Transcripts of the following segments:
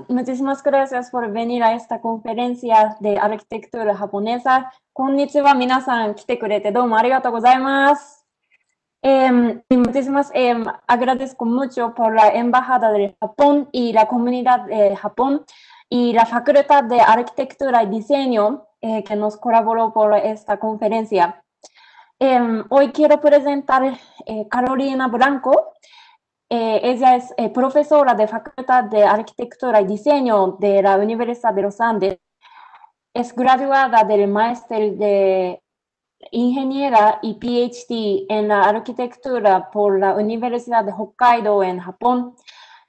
muchísimas gracias por venir a esta conferencia de arquitectura japonesa. Konnichiwa, minasan, 来てくれてどうもありがとうございます。Y muchísimas, agradezco mucho por la Embajada de Japón y la comunidad de Japón y la Facultad de Arquitectura y Diseño que nos colaboró por esta conferencia. Hoy quiero presentar a Carolina Blanco. Ella es profesora de Facultad de Arquitectura y Diseño de la Universidad de los Andes. Es graduada del máster de ingeniera y PhD en la arquitectura por la Universidad de Hokkaido en Japón.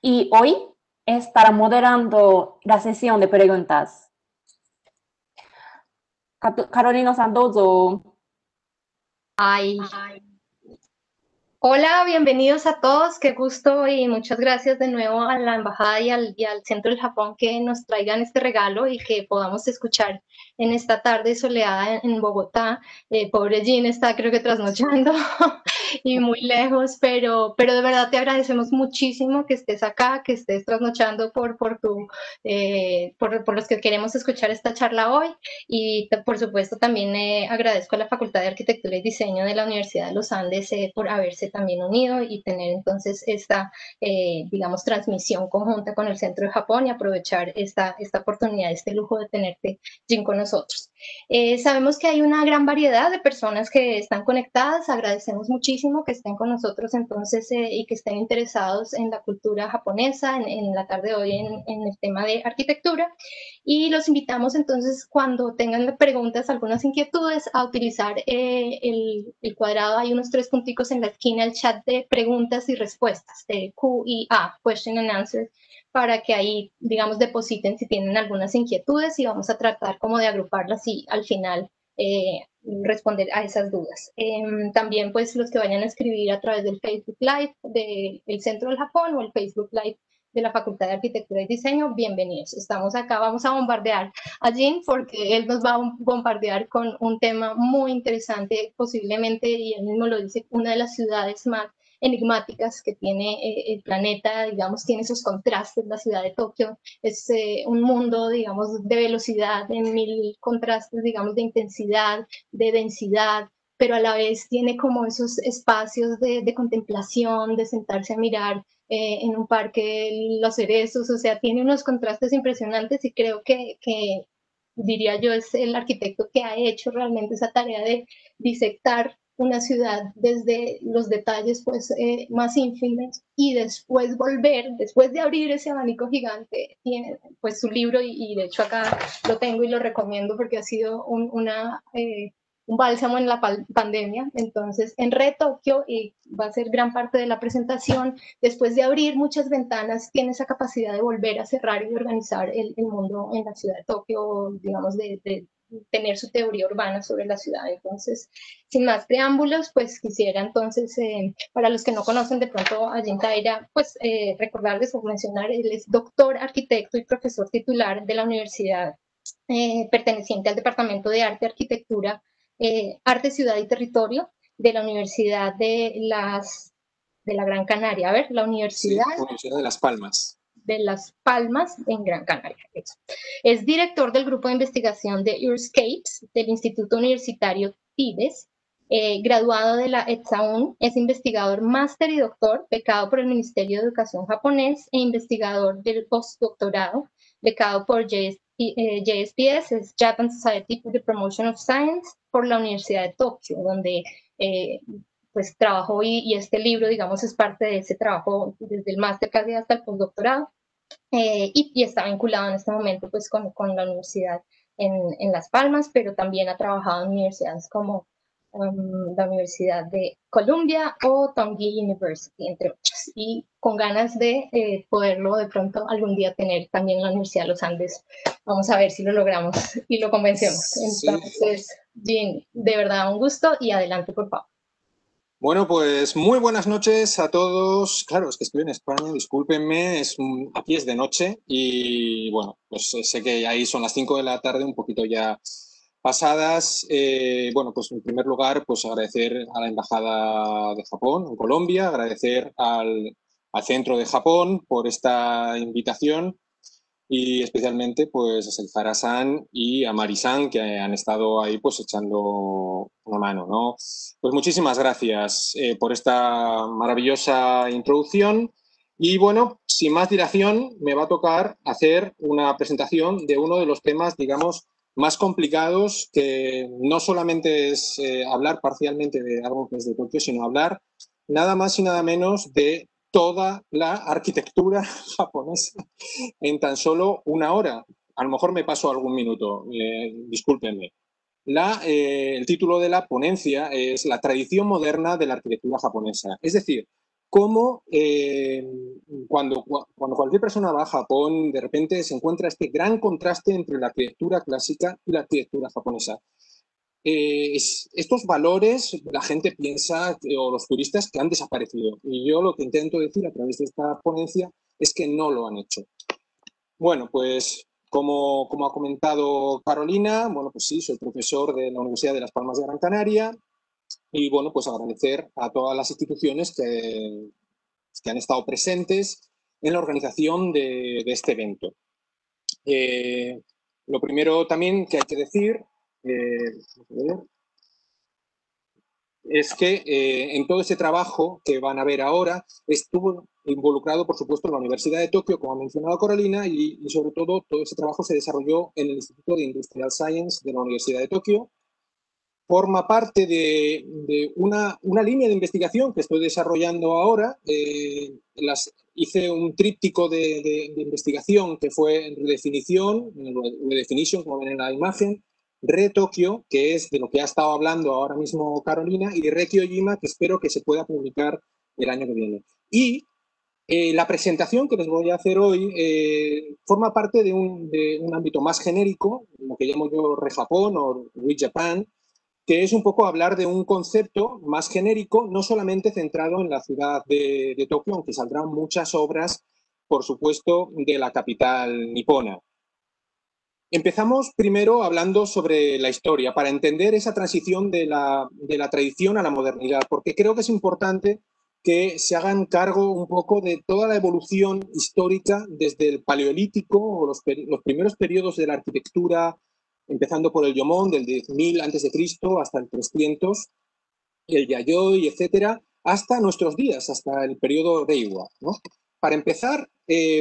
Y hoy estará moderando la sesión de preguntas. Carolina-san, どうぞ。Ay. Hola, bienvenidos a todos, qué gusto y muchas gracias de nuevo a la Embajada y al Centro del Japón que nos traigan este regalo y que podamos escuchar en esta tarde soleada en Bogotá. Pobre Jean está creo que trasnochando y muy lejos, pero de verdad te agradecemos muchísimo que estés acá, que estés trasnochando por los que queremos escuchar esta charla hoy y por supuesto también agradezco a la Facultad de Arquitectura y Diseño de la Universidad de los Andes por haberse también unido y tener entonces esta, digamos, transmisión conjunta con el Centro de Japón y aprovechar esta oportunidad, este lujo de tenerte, Jin, con nosotros. Sabemos que hay una gran variedad de personas que están conectadas, agradecemos muchísimo que estén con nosotros entonces y que estén interesados en la cultura japonesa, en la tarde de hoy en el tema de arquitectura, y los invitamos entonces cuando tengan preguntas, algunas inquietudes, a utilizar el cuadrado. Hay unos 3 punticos en la esquina, el chat de preguntas y respuestas, de Q y A, Question and Answer, para que ahí, digamos, depositen si tienen algunas inquietudes y vamos a tratar como de agruparlas y al final responder a esas dudas. También pues los que vayan a escribir a través del Facebook Live del Centro del Japón o el Facebook Live de la Facultad de Arquitectura y Diseño, bienvenidos. Estamos acá, vamos a bombardear a Jin porque él nos va a bombardear con un tema muy interesante, posiblemente, y él mismo lo dice, una de las ciudades más enigmáticas que tiene el planeta, digamos, tiene esos contrastes. La ciudad de Tokio es un mundo, digamos, de velocidad, en 1000 contrastes, digamos, de intensidad, de densidad, pero a la vez tiene como esos espacios de contemplación, de sentarse a mirar en un parque los cerezos, o sea, tiene unos contrastes impresionantes y creo que diría yo es el arquitecto que ha hecho realmente esa tarea de disectar una ciudad desde los detalles pues más ínfimos y después volver, después de abrir ese abanico gigante, tiene pues su libro y de hecho acá lo tengo y lo recomiendo porque ha sido un bálsamo en la pandemia. Entonces, en Red Tokio, y va a ser gran parte de la presentación, después de abrir muchas ventanas, tiene esa capacidad de volver a cerrar y organizar el mundo en la ciudad de Tokio, digamos, de tener su teoría urbana sobre la ciudad. Entonces, sin más preámbulos, pues quisiera entonces, para los que no conocen de pronto a Jin Taira, pues recordarles o mencionar, él es doctor, arquitecto y profesor titular de la universidad perteneciente al Departamento de Arte y Arquitectura, Arte, Ciudad y Territorio de la Universidad de la Gran Canaria. A ver, la Universidad, sí, Universidad de Las Palmas. De Las Palmas en Gran Canaria. Eso. Es director del grupo de investigación de Urscapes del Instituto Universitario Tibes, graduado de la ETSAUN, es investigador máster y doctor, becado por el Ministerio de Educación japonés e investigador del postdoctorado, becado por JSPS, es Japan Society for the Promotion of Science, por la Universidad de Tokio, donde pues trabajó y este libro, digamos, es parte de ese trabajo desde el máster casi hasta el postdoctorado, y está vinculado en este momento pues con la universidad en Las Palmas, pero también ha trabajado en universidades como la Universidad de Columbia o Tongji University, entre otras, y con ganas de poderlo de pronto algún día tener también en la Universidad de los Andes. Vamos a ver si lo logramos y lo convencemos. Entonces, Jin, de verdad un gusto y adelante, por favor. Bueno, pues muy buenas noches a todos. Claro, es que estoy en España, discúlpenme, aquí es de noche y bueno, pues sé que ahí son las 5 de la tarde, un poquito ya pasadas. Bueno, pues en primer lugar, pues agradecer a la Embajada de Japón en Colombia, agradecer al Centro de Japón por esta invitación y especialmente pues a Selfara-san y a Mari-san, que han estado ahí pues echando una mano, ¿no? Pues muchísimas gracias por esta maravillosa introducción y bueno, sin más dilación me va a tocar hacer una presentación de uno de los temas, digamos, más complicados, que no solamente es hablar parcialmente de algo que es de Tokio, sino hablar nada más y nada menos de toda la arquitectura japonesa en tan solo una hora. A lo mejor me paso algún minuto, discúlpenme. El título de la ponencia es La tradición moderna de la arquitectura japonesa. Es decir, cómo cuando cualquier persona va a Japón, de repente se encuentra este gran contraste entre la arquitectura clásica y la arquitectura japonesa. Estos valores la gente piensa, o los turistas, que han desaparecido. Y yo lo que intento decir a través de esta ponencia es que no lo han hecho. Bueno, pues como ha comentado Carolina, bueno, pues sí, soy profesor de la Universidad de Las Palmas de Gran Canaria y bueno, pues agradecer a todas las instituciones que han estado presentes en la organización de este evento. Lo primero también que hay que decir es que en todo ese trabajo que van a ver ahora estuvo involucrado, por supuesto, la Universidad de Tokio, como ha mencionado Carolina, y sobre todo ese trabajo se desarrolló en el Instituto de Industrial Science de la Universidad de Tokio. Forma parte de una línea de investigación que estoy desarrollando ahora. Hice un tríptico de investigación que fue redefinición, como ven en la imagen, Re-Tokio, que es de lo que ha estado hablando ahora mismo Carolina, y Re-Kyojima, que espero que se pueda publicar el año que viene. Y la presentación que les voy a hacer hoy forma parte de un ámbito más genérico, lo que llamo yo Re-Japón o Re-Japan, que es un poco hablar de un concepto más genérico, no solamente centrado en la ciudad de Tokio, aunque saldrán muchas obras, por supuesto, de la capital nipona. Empezamos primero hablando sobre la historia, para entender esa transición de la tradición a la modernidad, porque creo que es importante que se hagan cargo un poco de toda la evolución histórica desde el Paleolítico o los primeros periodos de la arquitectura, empezando por el Yomon del 10.000 a.C. hasta el 300, el Yayoi, etcétera, hasta nuestros días, hasta el periodo Reiwa, ¿no? Para empezar,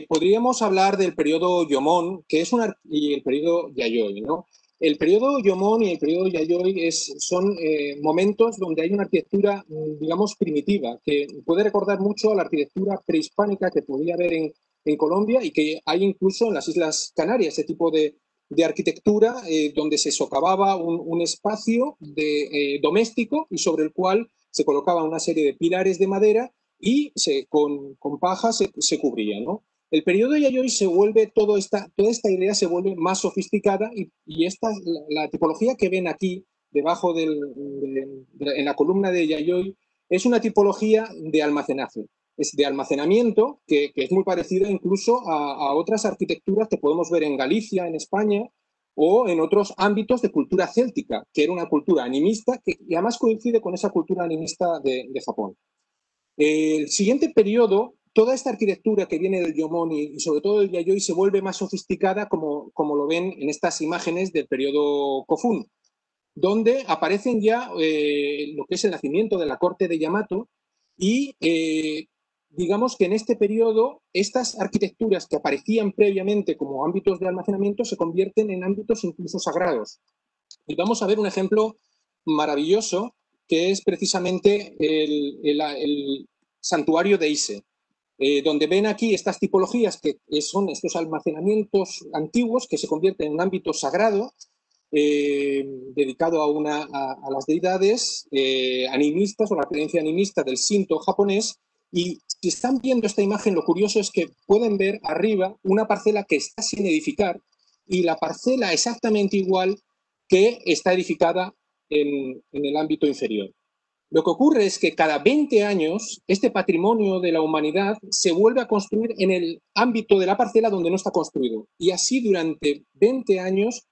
podríamos hablar del periodo Yomon, que es y el periodo Yayoi, ¿no? El periodo Yomon y el periodo Yayoi son momentos donde hay una arquitectura, digamos, primitiva, que puede recordar mucho a la arquitectura prehispánica que podía haber en Colombia y que hay incluso en las Islas Canarias, ese tipo de arquitectura donde se socavaba un espacio doméstico y sobre el cual se colocaba una serie de pilares de madera y con paja se cubría, ¿no? El periodo Yayoi se vuelve, toda esta idea se vuelve más sofisticada y la tipología que ven aquí, debajo en la columna de Yayoi, es una tipología de almacenaje. Es de almacenamiento, que es muy parecida incluso a otras arquitecturas que podemos ver en Galicia, en España, o en otros ámbitos de cultura céltica, que era una cultura animista, y además coincide con esa cultura animista de Japón. El siguiente periodo, toda esta arquitectura que viene del Yomon y sobre todo del Yayoi se vuelve más sofisticada, como lo ven en estas imágenes del periodo Kofun, donde aparecen ya lo que es el nacimiento de la corte de Yamato y digamos que en este periodo estas arquitecturas que aparecían previamente como ámbitos de almacenamiento se convierten en ámbitos incluso sagrados. Y vamos a ver un ejemplo maravilloso que es precisamente el santuario de Ise, donde ven aquí estas tipologías que son estos almacenamientos antiguos que se convierten en un ámbito sagrado dedicado a las deidades animistas o la creencia animista del Shinto japonés. Y si están viendo esta imagen, lo curioso es que pueden ver arriba una parcela que está sin edificar y la parcela exactamente igual que está edificada en el ámbito inferior. Lo que ocurre es que cada 20 años este patrimonio de la humanidad se vuelve a construir en el ámbito de la parcela donde no está construido. Y así durante 20 años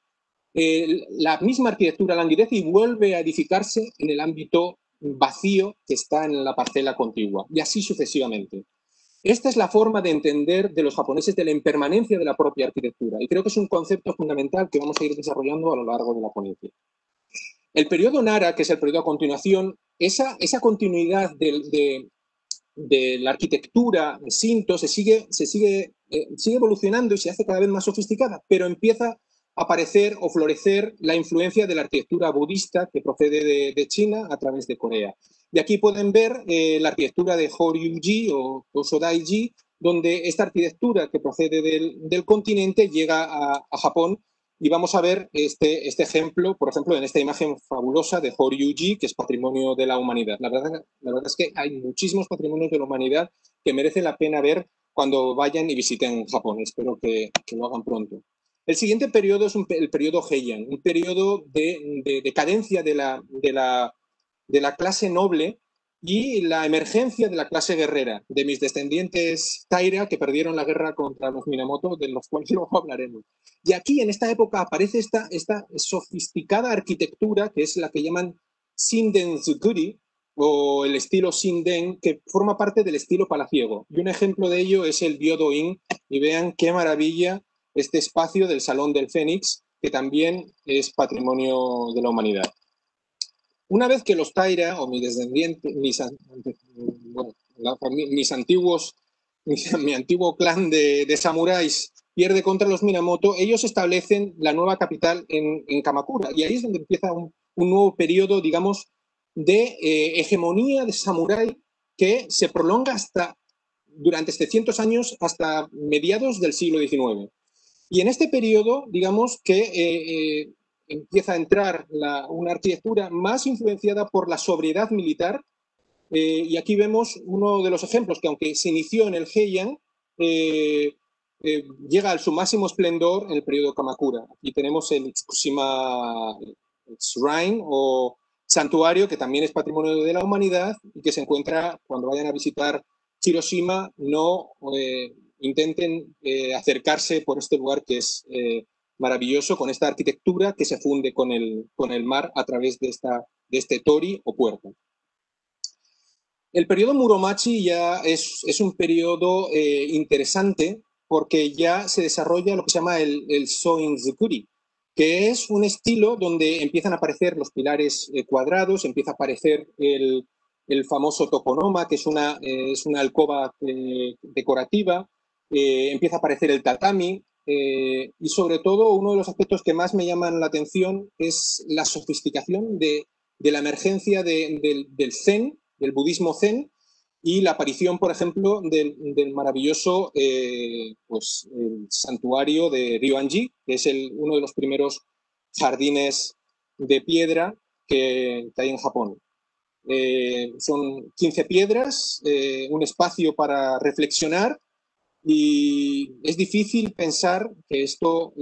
la misma arquitectura languidece y vuelve a edificarse en el ámbito vacío que está en la parcela contigua. Y así sucesivamente. Esta es la forma de entender de los japoneses de la impermanencia de la propia arquitectura, y creo que es un concepto fundamental que vamos a ir desarrollando a lo largo de la ponencia. El periodo Nara, que es el periodo a continuación, esa continuidad de la arquitectura Shinto sigue evolucionando y se hace cada vez más sofisticada, pero empieza a aparecer o florecer la influencia de la arquitectura budista que procede de China a través de Corea. Y aquí pueden ver la arquitectura de Horyuji o Shodaiji, donde esta arquitectura que procede del continente llega a Japón. Y vamos a ver este ejemplo, por ejemplo, en esta imagen fabulosa de Horyuji, que es patrimonio de la humanidad. La verdad es que hay muchísimos patrimonios de la humanidad que merece la pena ver cuando vayan y visiten Japón. Espero que lo hagan pronto. El siguiente periodo es el periodo Heian, un periodo de decadencia de la clase noble y la emergencia de la clase guerrera, de mis descendientes Taira, que perdieron la guerra contra los Minamoto, de los cuales luego hablaremos. Y aquí, en esta época, aparece esta sofisticada arquitectura, que es la que llaman Shinden-zukuri, o el estilo Shinden, que forma parte del estilo palaciego. Y un ejemplo de ello es el Byodo-in, y vean qué maravilla este espacio del Salón del Fénix, que también es patrimonio de la humanidad. Una vez que los Taira, o mis descendientes, mi antiguo clan de samuráis pierde contra los Minamoto, ellos establecen la nueva capital en Kamakura. Y ahí es donde empieza un nuevo periodo, digamos, de hegemonía de samurái que se prolonga durante 700 años hasta mediados del siglo XIX. Y en este periodo, digamos que empieza a entrar una arquitectura más influenciada por la sobriedad militar, y aquí vemos uno de los ejemplos que, aunque se inició en el Heian, llega a su máximo esplendor en el periodo Kamakura. Aquí tenemos el Tsukushima Shrine o santuario, que también es patrimonio de la humanidad y que se encuentra, cuando vayan a visitar Hiroshima, no intenten acercarse por este lugar que es maravilloso, con esta arquitectura que se funde con el mar a través de este tori o puerto. El periodo Muromachi ya es un periodo interesante porque ya se desarrolla lo que se llama el Soin-zukuri, que es un estilo donde empiezan a aparecer los pilares cuadrados, empieza a aparecer el famoso tokonoma, que es una alcoba decorativa, empieza a aparecer el tatami, y sobre todo uno de los aspectos que más me llaman la atención es la sofisticación de la emergencia del zen, del budismo zen, y la aparición, por ejemplo, del maravilloso el santuario de Ryoanji, que es uno de los primeros jardines de piedra que hay en Japón. Son 15 piedras, un espacio para reflexionar, y es difícil pensar que esto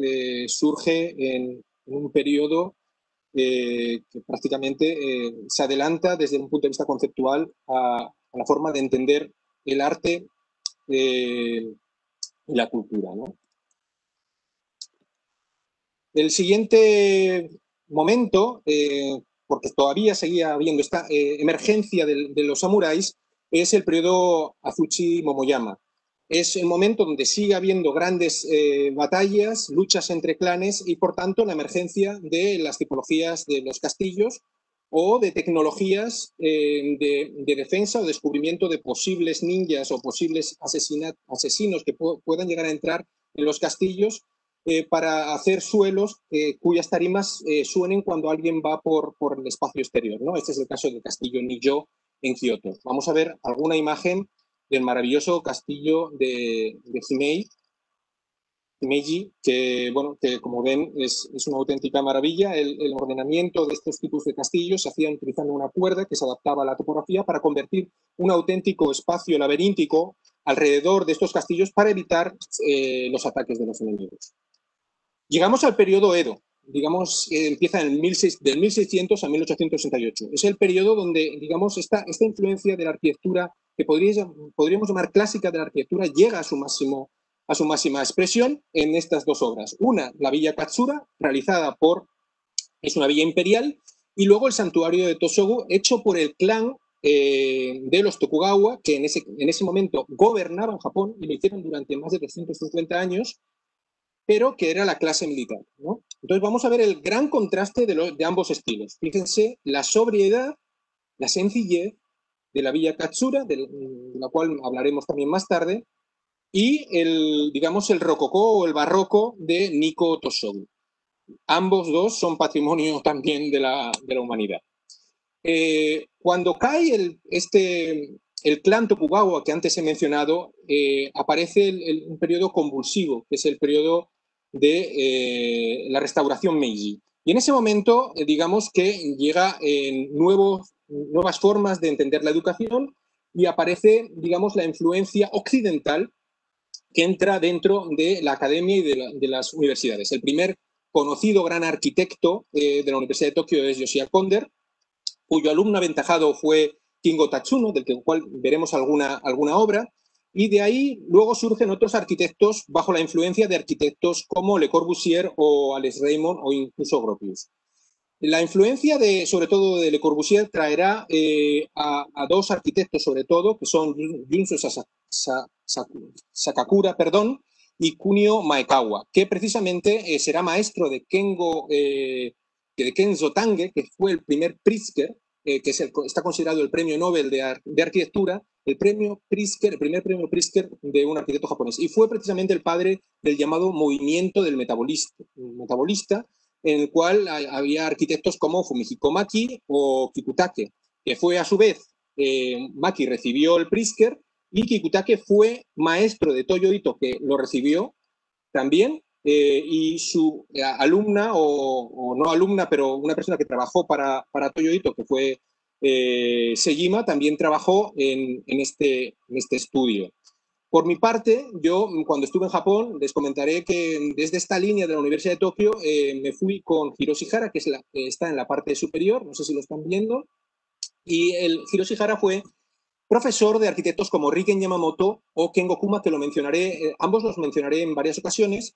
surge en un periodo que prácticamente se adelanta desde un punto de vista conceptual a la forma de entender el arte y la cultura, ¿no? El siguiente momento, porque todavía seguía habiendo esta emergencia de los samuráis, es el periodo Azuchi Momoyama. Es el momento donde sigue habiendo grandes batallas, luchas entre clanes y, por tanto, la emergencia de las tipologías de los castillos o de tecnologías de defensa o descubrimiento de posibles ninjas o posibles asesinos que puedan llegar a entrar en los castillos para hacer suelos cuyas tarimas suenen cuando alguien va por el espacio exterior, ¿no? Este es el caso del castillo Nijo en Kioto. Vamos a ver alguna imagen del maravilloso castillo de Himeji, que como ven es una auténtica maravilla. El ordenamiento de estos tipos de castillos se hacía utilizando una cuerda que se adaptaba a la topografía para convertir un auténtico espacio laberíntico alrededor de estos castillos para evitar los ataques de los enemigos. Llegamos al periodo Edo. Digamos, empieza del 1600 a 1868. Es el periodo donde, digamos, esta influencia de la arquitectura, que podríamos llamar clásica de la arquitectura, llega a su máxima expresión en estas dos obras. Una, la Villa Katsura, es una villa imperial, y luego el santuario de Tosogu, hecho por el clan de los Tokugawa, que en ese momento gobernaban Japón y lo hicieron durante más de 250 años, pero que era la clase militar, ¿no? Entonces vamos a ver el gran contraste de ambos estilos. Fíjense la sobriedad, la sencillez de la Villa Katsura, de la cual hablaremos también más tarde, y digamos, el rococó o el barroco de Nikko Tosobu. Ambos dos son patrimonio también de la humanidad. Cuando cae el clan Tokugawa que antes he mencionado, aparece un periodo convulsivo, que es el periodo de la restauración Meiji. Y en ese momento, digamos que llega nuevas formas de entender la educación y aparece, digamos, la influencia occidental que entra dentro de la academia y de las universidades. El primer conocido gran arquitecto de la Universidad de Tokio es Yoshia Konder, cuyo alumno aventajado fue Kingo Tatsuno, del cual veremos alguna obra, y de ahí luego surgen otros arquitectos bajo la influencia de arquitectos como Le Corbusier o Alex Raymond o incluso Gropius. La influencia sobre todo de Le Corbusier traerá a dos arquitectos sobre todo, que son Junso Sakakura, y Kunio Maekawa, que precisamente será maestro de Kenzo Tange, que fue el primer Pritzker, que está considerado el premio Nobel de arquitectura, el primer premio Pritzker de un arquitecto japonés. Y fue precisamente el padre del llamado movimiento del metabolista, en el cual había arquitectos como Fumihiko Maki o Kikutake, que fue a su vez, Maki recibió el Pritzker y Kikutake fue maestro de Toyo Ito, que lo recibió también, y su alumna, o no alumna, pero una persona que trabajó para Toyo Ito, que fue Sejima, también trabajó en este estudio. Por mi parte, yo cuando estuve en Japón, les comentaré que desde esta línea de la Universidad de Tokio me fui con Hiroshi Hara, que está en la parte superior, no sé si lo están viendo, y el Hiroshi Hara fue profesor de arquitectos como Riken Yamamoto o Kengo Kuma, que ambos los mencionaré en varias ocasiones,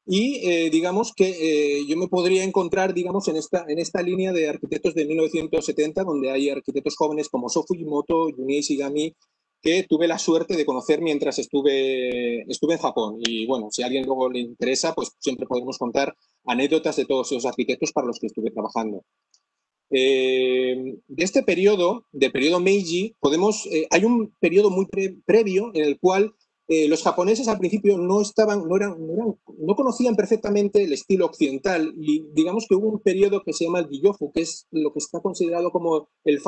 y digamos que yo me podría encontrar, digamos, en esta línea de arquitectos de 1970, donde hay arquitectos jóvenes como So Fujimoto, Junie Ishigami, que tuve la suerte de conocer mientras estuve en Japón. Y bueno, si a alguien luego le interesa, pues siempre podemos contar anécdotas de todos esos arquitectos para los que estuve trabajando. De este periodo, del periodo Meiji, hay un periodo muy previo en el cual los japoneses al principio no conocían perfectamente el estilo occidental, y digamos que hubo un periodo que se llama el Gyofu, que es lo que está considerado como el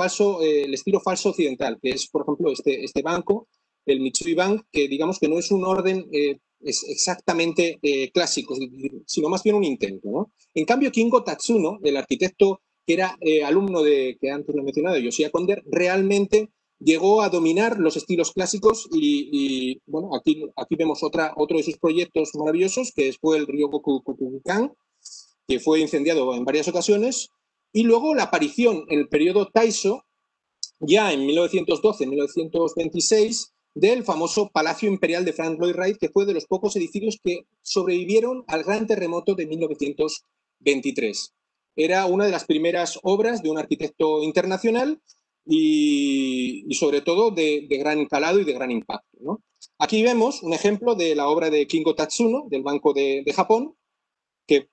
estilo falso occidental, que es, por ejemplo, este banco, el Mitsui Bank, que digamos que no es un orden exactamente clásico, sino más bien un intento, ¿no? En cambio, Kingo Tatsuno, el arquitecto que era alumno que antes lo he mencionado, Yoshia Konder, realmente llegó a dominar los estilos clásicos y bueno, aquí vemos otro de sus proyectos maravillosos, que fue el Ryogoku Kokugikan, que fue incendiado en varias ocasiones, y luego la aparición en el periodo Taiso, ya en 1912-1926, del famoso Palacio Imperial de Frank Lloyd Wright, que fue de los pocos edificios que sobrevivieron al gran terremoto de 1923. Era una de las primeras obras de un arquitecto internacional y sobre todo de gran calado y de gran impacto, ¿no? Aquí vemos un ejemplo de la obra de Kingo Tatsuno, del Banco de Japón, que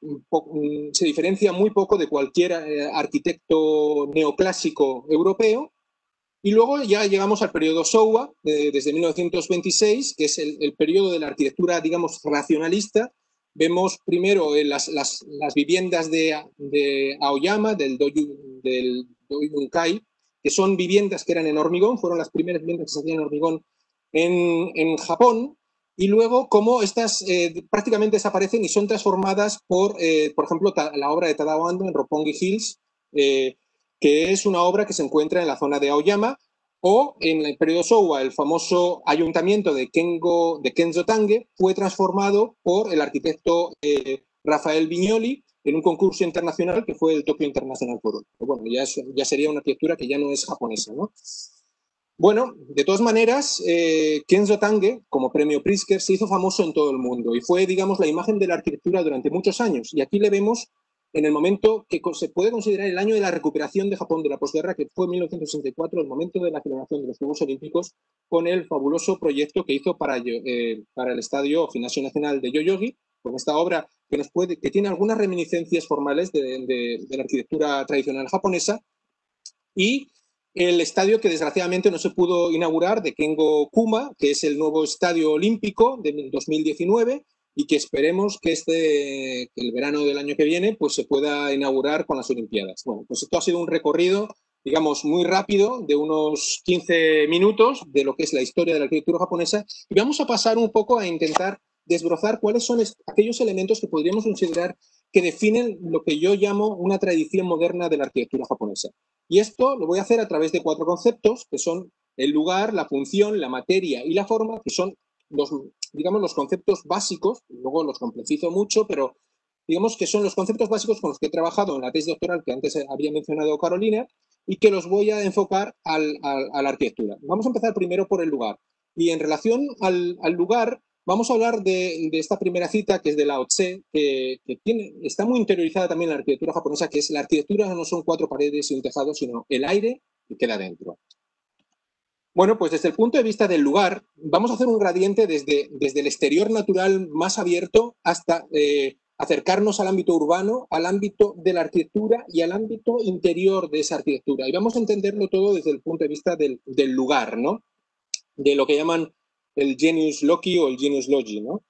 se diferencia muy poco de cualquier arquitecto neoclásico europeo. Y luego ya llegamos al periodo Showa, desde 1926, que es el periodo de la arquitectura, digamos, racionalista. Vemos primero las viviendas de Aoyama, del Doyunkai, que son viviendas que eran en hormigón, fueron las primeras viviendas que se hacían en hormigón en Japón, y luego cómo estas prácticamente desaparecen y son transformadas por ejemplo, la obra de Tadao Ando en Roppongi Hills, que es una obra que se encuentra en la zona de Aoyama, o en el periodo Showa, el famoso ayuntamiento de Kenzo Tange fue transformado por el arquitecto Rafael Viñoli en un concurso internacional que fue el Tokyo International Forum. Bueno, ya sería una arquitectura que ya no es japonesa, ¿no? Bueno, de todas maneras, Kenzo Tange, como premio Pritzker, se hizo famoso en todo el mundo y fue, digamos, la imagen de la arquitectura durante muchos años. Y aquí le vemos en el momento que se puede considerar el año de la recuperación de Japón de la posguerra, que fue 1964, el momento de la celebración de los Juegos Olímpicos, con el fabuloso proyecto que hizo para el Estadio Gimnasio Nacional de Yoyogi, con esta obra que tiene algunas reminiscencias formales de la arquitectura tradicional japonesa, y el estadio que desgraciadamente no se pudo inaugurar de Kengo Kuma, que es el nuevo estadio olímpico de 2019, y que esperemos que el verano del año que viene pues se pueda inaugurar con las Olimpiadas. Bueno, pues esto ha sido un recorrido, digamos, muy rápido, de unos 15 minutos, de lo que es la historia de la arquitectura japonesa, y vamos a pasar un poco a intentar desbrozar cuáles son aquellos elementos que podríamos considerar que definen lo que yo llamo una tradición moderna de la arquitectura japonesa. Y esto lo voy a hacer a través de 4 conceptos, que son el lugar, la función, la materia y la forma, que son los conceptos básicos. Luego los complejizo mucho, pero digamos que son los conceptos básicos con los que he trabajado en la tesis doctoral que antes había mencionado Carolina, y que los voy a enfocar a la arquitectura. Vamos a empezar primero por el lugar. Y en relación al lugar, vamos a hablar de esta primera cita, que es de Lao Tse, que está muy interiorizada también en la arquitectura japonesa, que es: la arquitectura no son 4 paredes y un tejado, sino el aire que queda dentro. Bueno, pues desde el punto de vista del lugar, vamos a hacer un gradiente desde el exterior natural más abierto hasta acercarnos al ámbito urbano, al ámbito de la arquitectura y al ámbito interior de esa arquitectura. Y vamos a entenderlo todo desde el punto de vista del lugar, ¿no? De lo que llaman el genius loci o el genius loci, ¿no?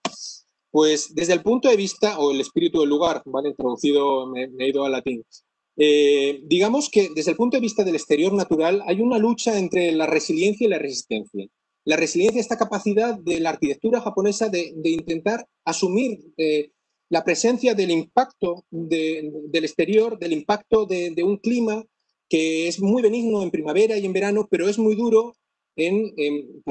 Pues desde el punto de vista, o el espíritu del lugar, ¿vale? Traducido, me he ido al latín. Digamos que desde el punto de vista del exterior natural hay una lucha entre la resiliencia y la resistencia. La resiliencia es esta capacidad de la arquitectura japonesa de intentar asumir la presencia del impacto del exterior, del impacto de un clima que es muy benigno en primavera y en verano, pero es muy duro en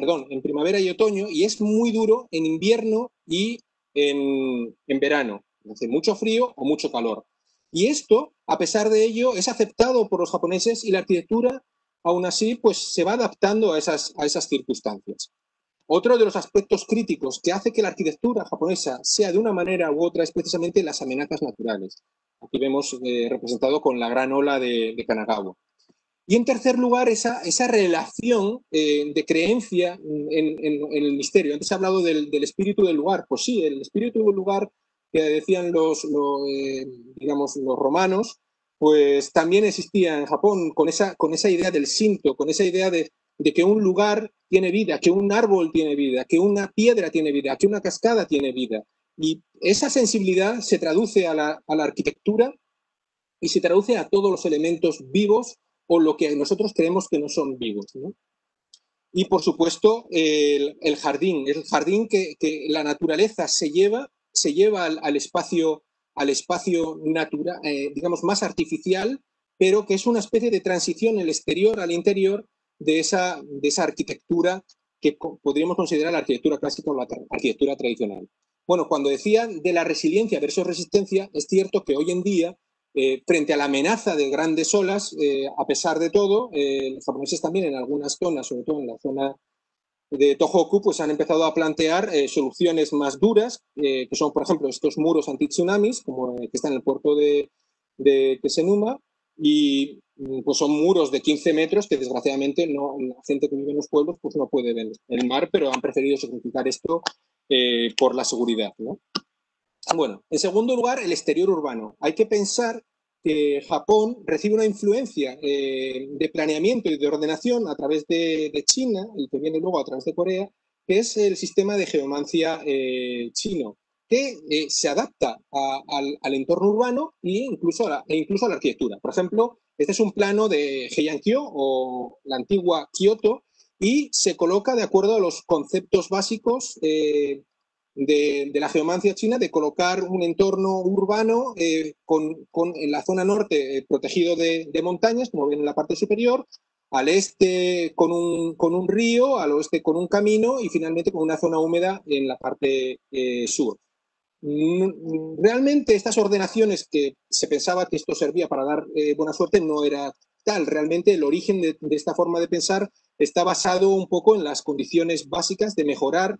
primavera y otoño, y es muy duro en invierno y en verano. Hace mucho frío o mucho calor. Y esto, a pesar de ello, es aceptado por los japoneses, y la arquitectura, aún así, pues se va adaptando a esas circunstancias. Otro de los aspectos críticos que hace que la arquitectura japonesa sea de una manera u otra es precisamente las amenazas naturales. Aquí vemos representado con la gran ola de Kanagawa. Y en tercer lugar, esa relación de creencia en el misterio. Antes he hablado del espíritu del lugar. Pues sí, el espíritu del lugar que decían los romanos, pues también existía en Japón, con esa idea del Shinto, con esa idea de que un lugar tiene vida, que un árbol tiene vida, que una piedra tiene vida, que una cascada tiene vida. Y esa sensibilidad se traduce a la arquitectura y se traduce a todos los elementos vivos o lo que nosotros creemos que no son vivos, ¿no? Y por supuesto el jardín que la naturaleza se lleva al espacio natural, digamos, más artificial, pero que es una especie de transición del exterior al interior de esa arquitectura que podríamos considerar la arquitectura clásica o la arquitectura tradicional. Bueno, cuando decía de la resiliencia versus resistencia, es cierto que hoy en día, frente a la amenaza de grandes olas, a pesar de todo, los japoneses también en algunas zonas, sobre todo en la zona de Tohoku, pues han empezado a plantear soluciones más duras, que son, por ejemplo, estos muros anti-tsunamis, como que están en el puerto de Kesenuma, y pues son muros de 15 metros que desgraciadamente la gente que vive en los pueblos pues no puede ver el mar, pero han preferido sacrificar esto por la seguridad, ¿no? Bueno, en segundo lugar, el exterior urbano. Hay que pensar que Japón recibe una influencia de planeamiento y de ordenación a través de China, y que viene luego a través de Corea, que es el sistema de geomancia chino, que se adapta al entorno urbano e incluso a la arquitectura. Por ejemplo, este es un plano de Heian-kyo, o la antigua Kioto, y se coloca de acuerdo a los conceptos básicos de la geomancia china, de colocar un entorno urbano en la zona norte protegido de montañas, como ven en la parte superior, al este con un río, al oeste con un camino, y finalmente con una zona húmeda en la parte sur. Realmente estas ordenaciones, que se pensaba que esto servía para dar buena suerte, no era tal. Realmente el origen de esta forma de pensar está basado un poco en las condiciones básicas de mejorar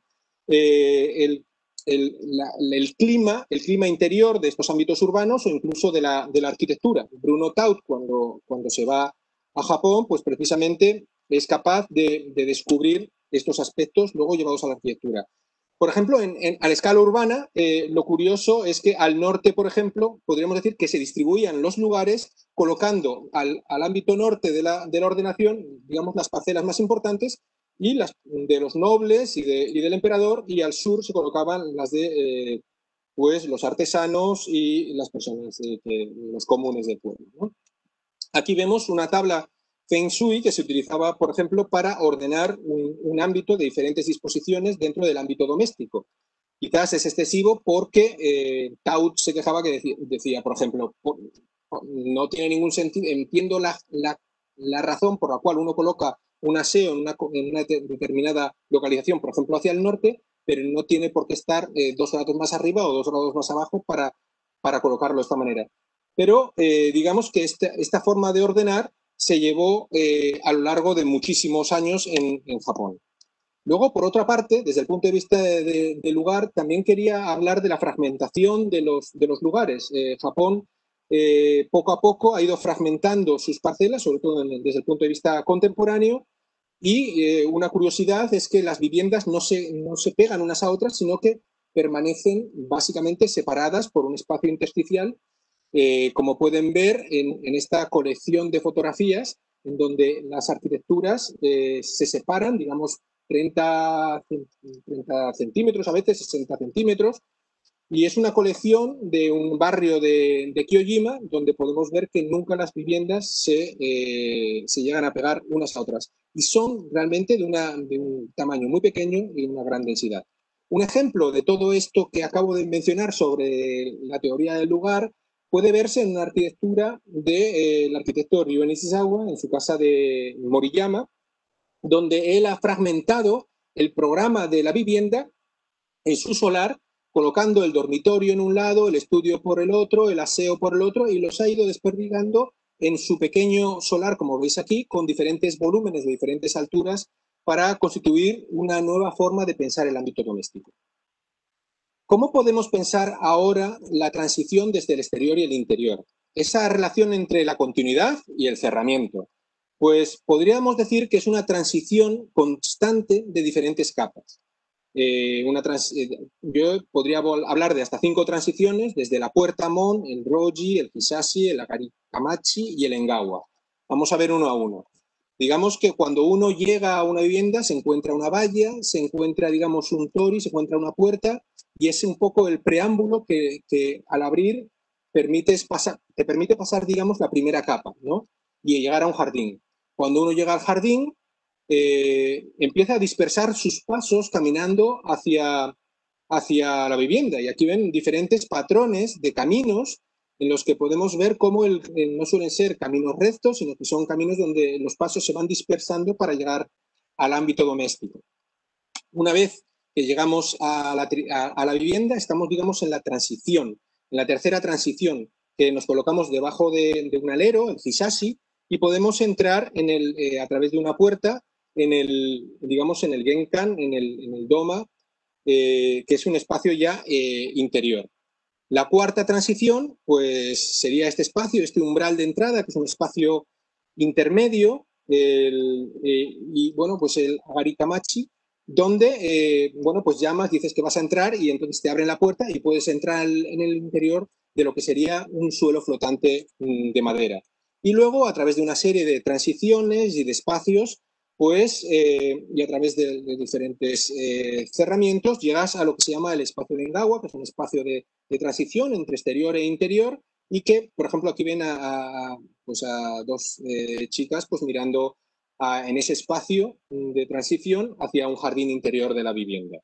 el clima interior de estos ámbitos urbanos o incluso de la arquitectura. Bruno Taut, cuando se va a Japón, pues precisamente es capaz de descubrir estos aspectos luego llevados a la arquitectura. Por ejemplo, a la escala urbana, lo curioso es que al norte, por ejemplo, podríamos decir que se distribuían los lugares colocando al ámbito norte de la ordenación, digamos, las parcelas más importantes y las de los nobles y del emperador, y al sur se colocaban las de pues, los artesanos y las personas, los comunes del pueblo, ¿no? Aquí vemos una tabla Feng Shui que se utilizaba, por ejemplo, para ordenar un ámbito de diferentes disposiciones dentro del ámbito doméstico. Quizás es excesivo porque Taut se quejaba que decía, por ejemplo, no tiene ningún sentido, entiendo la razón por la cual uno coloca un aseo en una determinada localización, por ejemplo, hacia el norte, pero no tiene por qué estar 2 grados más arriba o 2 grados más abajo para colocarlo de esta manera. Pero digamos que esta forma de ordenar se llevó a lo largo de muchísimos años en Japón. Luego, por otra parte, desde el punto de vista del lugar, también quería hablar de la fragmentación de los lugares. Japón, poco a poco, ha ido fragmentando sus parcelas, sobre todo desde el punto de vista contemporáneo, y una curiosidad es que las viviendas no se pegan unas a otras, sino que permanecen básicamente separadas por un espacio intersticial, como pueden ver en esta colección de fotografías, en donde las arquitecturas se separan, digamos, 30 centímetros, a veces 60 centímetros, y es una colección de un barrio de Kyojima, donde podemos ver que nunca las viviendas se llegan a pegar unas a otras, y son realmente de un tamaño muy pequeño y una gran densidad. Un ejemplo de todo esto que acabo de mencionar sobre la teoría del lugar puede verse en una arquitectura del arquitecto Ryo Nishizawa, en su casa de Moriyama, donde él ha fragmentado el programa de la vivienda en su solar, colocando el dormitorio en un lado, el estudio por el otro, el aseo por el otro, y los ha ido desperdigando en su pequeño solar, como veis aquí, con diferentes volúmenes de diferentes alturas para constituir una nueva forma de pensar el ámbito doméstico. ¿Cómo podemos pensar ahora la transición desde el exterior y el interior? Esa relación entre la continuidad y el cerramiento. Pues podríamos decir que es una transición constante de diferentes capas. Yo podría hablar de hasta 5 transiciones, desde la puerta Mon, el Roji, el Hisashi, el Arikamachi y el Engawa. Vamos a ver uno a uno. Digamos que cuando uno llega a una vivienda se encuentra una valla, se encuentra, digamos, un tori, se encuentra una puerta, y es un poco el preámbulo que al abrir te permite pasar, digamos, la primera capa, ¿no? Y llegar a un jardín. Cuando uno llega al jardín, empieza a dispersar sus pasos caminando hacia la vivienda. Y aquí ven diferentes patrones de caminos en los que podemos ver cómo no suelen ser caminos rectos, sino que son caminos donde los pasos se van dispersando para llegar al ámbito doméstico. Una vez que llegamos a la vivienda, estamos, digamos, en la transición, en la tercera transición, que nos colocamos debajo de un alero, el hisashi, y podemos entrar a través de una puerta digamos, en el genkan, en el doma, que es un espacio ya interior. La cuarta transición, pues sería este espacio, este umbral de entrada, que es un espacio intermedio, y bueno, pues el Agarikamachi, donde, bueno, pues llamas, dices que vas a entrar y entonces te abren la puerta y puedes entrar en el interior de lo que sería un suelo flotante de madera. Y luego, a través de una serie de transiciones y de espacios, pues, y a través de diferentes cerramientos, llegas a lo que se llama el espacio de Engawa, que es un espacio de transición entre exterior e interior, y que, por ejemplo, aquí ven pues a 2 chicas pues mirando en ese espacio de transición hacia un jardín interior de la vivienda.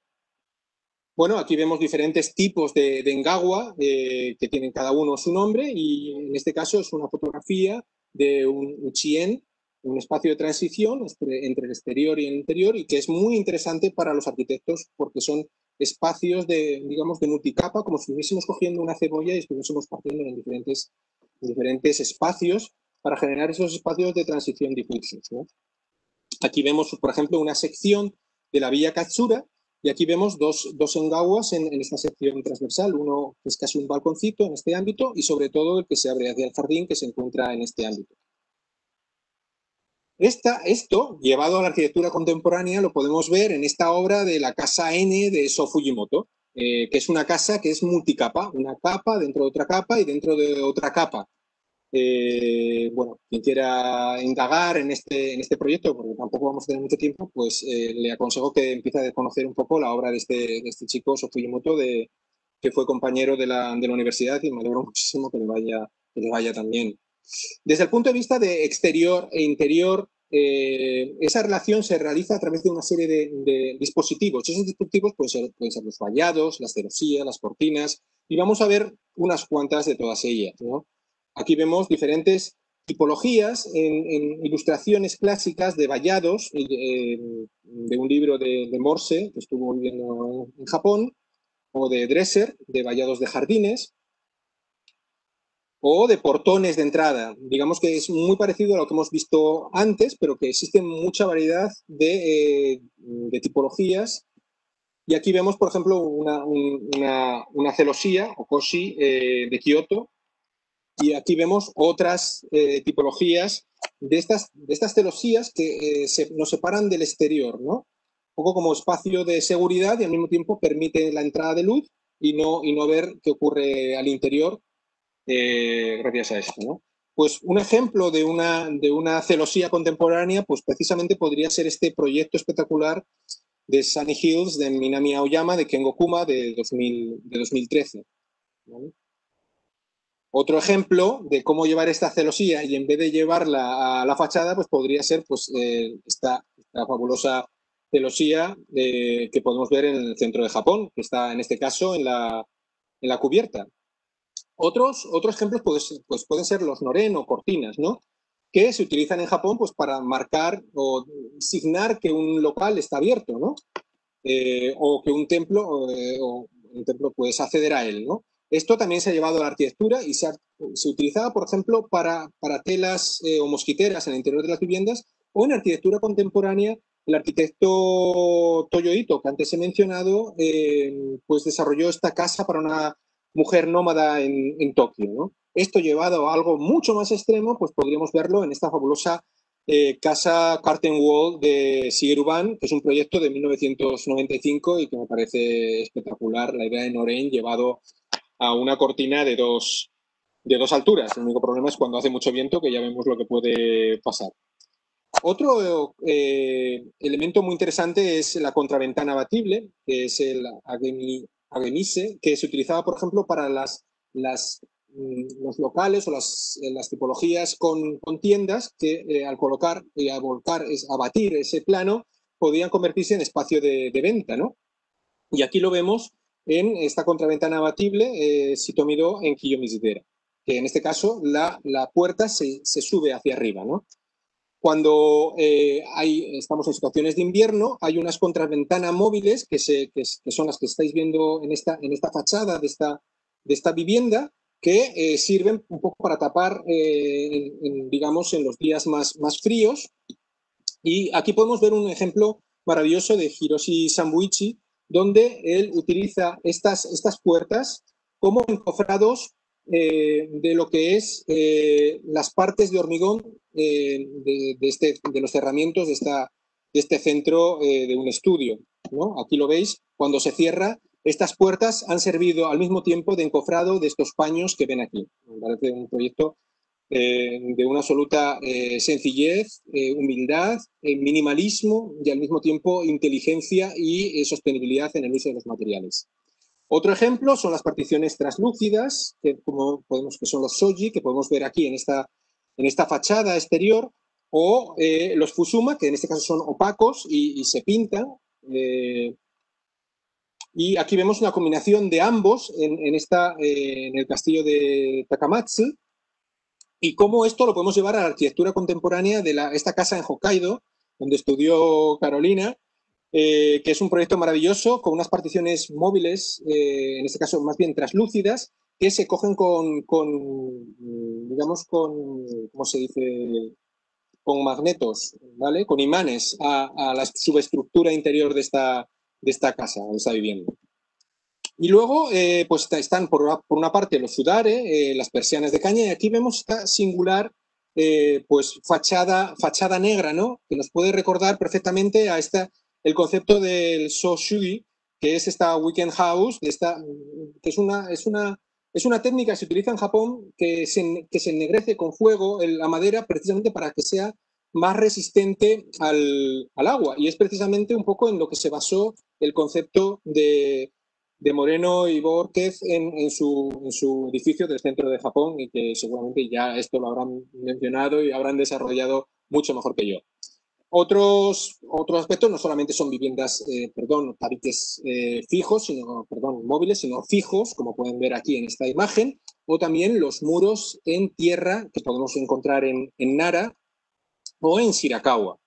Bueno, aquí vemos diferentes tipos de Engawa que tienen cada uno su nombre, y en este caso es una fotografía de un uchien, un espacio de transición entre el exterior y el interior, y que es muy interesante para los arquitectos porque son espacios digamos, de multicapa, como si estuviésemos cogiendo una cebolla y estuviésemos partiendo en diferentes espacios para generar esos espacios de transición difusos, ¿no? Aquí vemos, por ejemplo, una sección de la Villa Katsura, Y aquí vemos dos engaguas en esta sección transversal, uno que es casi un balconcito en este ámbito y sobre todo el que se abre hacia el jardín que se encuentra en este ámbito. Esto, llevado a la arquitectura contemporánea, lo podemos ver en esta obra de la Casa N de Sho Fujimoto, que es una casa que es multicapa, una capa dentro de otra capa y dentro de otra capa. Bueno, quien quiera indagar en este proyecto, porque tampoco vamos a tener mucho tiempo, pues le aconsejo que empiece a conocer un poco la obra de este chico, Sho Fujimoto, que fue compañero de la universidad, y me alegro muchísimo que le vaya también. Desde el punto de vista de exterior e interior, esa relación se realiza a través de una serie de dispositivos. Esos dispositivos pueden ser los vallados, las celosías, las cortinas, y vamos a ver unas cuantas de todas ellas, ¿no? Aquí vemos diferentes tipologías en ilustraciones clásicas de vallados de un libro de Morse, que estuvo viviendo en Japón, o de Dresser, de vallados de jardines, o de portones de entrada. Digamos que es muy parecido a lo que hemos visto antes, pero que existe mucha variedad de tipologías. Y aquí vemos, por ejemplo, una celosía o koshi de Kioto. Y aquí vemos otras tipologías de estas celosías que nos separan del exterior, ¿no? Un poco como espacio de seguridad y al mismo tiempo permite la entrada de luz y no ver qué ocurre al interior gracias a esto, ¿no? Pues un ejemplo de una celosía contemporánea, pues precisamente podría ser este proyecto espectacular de Sunny Hills de Minami Aoyama, de Kengo Kuma, de 2013. ¿Vale? Otro ejemplo de cómo llevar esta celosía y en vez de llevarla a la fachada, pues podría ser pues, esta fabulosa celosía que podemos ver en el centro de Japón, que está en este caso en la cubierta. Otros ejemplos pues pueden ser los noren o cortinas, ¿no? Que se utilizan en Japón pues, para marcar o signar que un local está abierto, ¿no? O que un templo puedes acceder a él, ¿no? Esto también se ha llevado a la arquitectura y se utilizaba, por ejemplo, para telas o mosquiteras en el interior de las viviendas, o en arquitectura contemporánea, el arquitecto Toyo Ito, que antes he mencionado, pues desarrolló esta casa para una mujer nómada en Tokio, ¿no? Esto llevado a algo mucho más extremo, pues podríamos verlo en esta fabulosa casa Curtain Wall de Shigeru Ban, que es un proyecto de 1995 y que me parece espectacular, la idea de Noren llevado a una cortina de dos alturas. El único problema es cuando hace mucho viento, que ya vemos lo que puede pasar. Otro elemento muy interesante es la contraventana abatible, que es el agemise, que se utilizaba, por ejemplo, para los locales o las tipologías con tiendas que al colocar y abatir ese plano podían convertirse en espacio de venta, ¿no? Y aquí lo vemos en esta contraventana abatible Sitomido en Kiyomizu-dera, que en este caso la puerta se sube hacia arriba, ¿no? Cuando estamos en situaciones de invierno, hay unas contraventanas móviles que son las que estáis viendo en esta fachada de esta vivienda, que sirven un poco para tapar, digamos, en los días más fríos. Y aquí podemos ver un ejemplo maravilloso de Hiroshi Sambuichi, donde él utiliza estas puertas como encofrados de lo que es las partes de hormigón de los cerramientos de este centro de un estudio, ¿no? Aquí lo veis, cuando se cierra, estas puertas han servido al mismo tiempo de encofrado de estos paños que ven aquí. Me parece un proyecto de una absoluta sencillez, humildad, minimalismo y al mismo tiempo inteligencia y sostenibilidad en el uso de los materiales. Otro ejemplo son las particiones translúcidas, que son los shoji, que podemos ver aquí en esta fachada exterior, o los fusuma, que en este caso son opacos y se pintan. Y aquí vemos una combinación de ambos en el castillo de Takamatsu, y cómo esto lo podemos llevar a la arquitectura contemporánea de esta casa en Hokkaido, donde estudió Carolina, que es un proyecto maravilloso con unas particiones móviles, en este caso más bien translúcidas, que se cogen digamos, ¿cómo se dice? Con magnetos, ¿vale? Con imanes a la subestructura interior de esta de esta casa, de esta vivienda. Y luego, pues están por una parte los sudare, las persianas de caña, y aquí vemos esta singular pues fachada negra, ¿no? Que nos puede recordar perfectamente a el concepto del Soshugi, que es esta weekend house, que es una técnica que se utiliza en Japón que se ennegrece con fuego la madera precisamente para que sea más resistente al agua. Y es precisamente un poco en lo que se basó el concepto de Moreno y Borges en su edificio del centro de Japón, y que seguramente ya esto lo habrán mencionado y habrán desarrollado mucho mejor que yo. Otros aspectos no solamente son viviendas, tabiques fijos, móviles, sino fijos, como pueden ver aquí en esta imagen, o también los muros en tierra que podemos encontrar en Nara o en Shirakawa,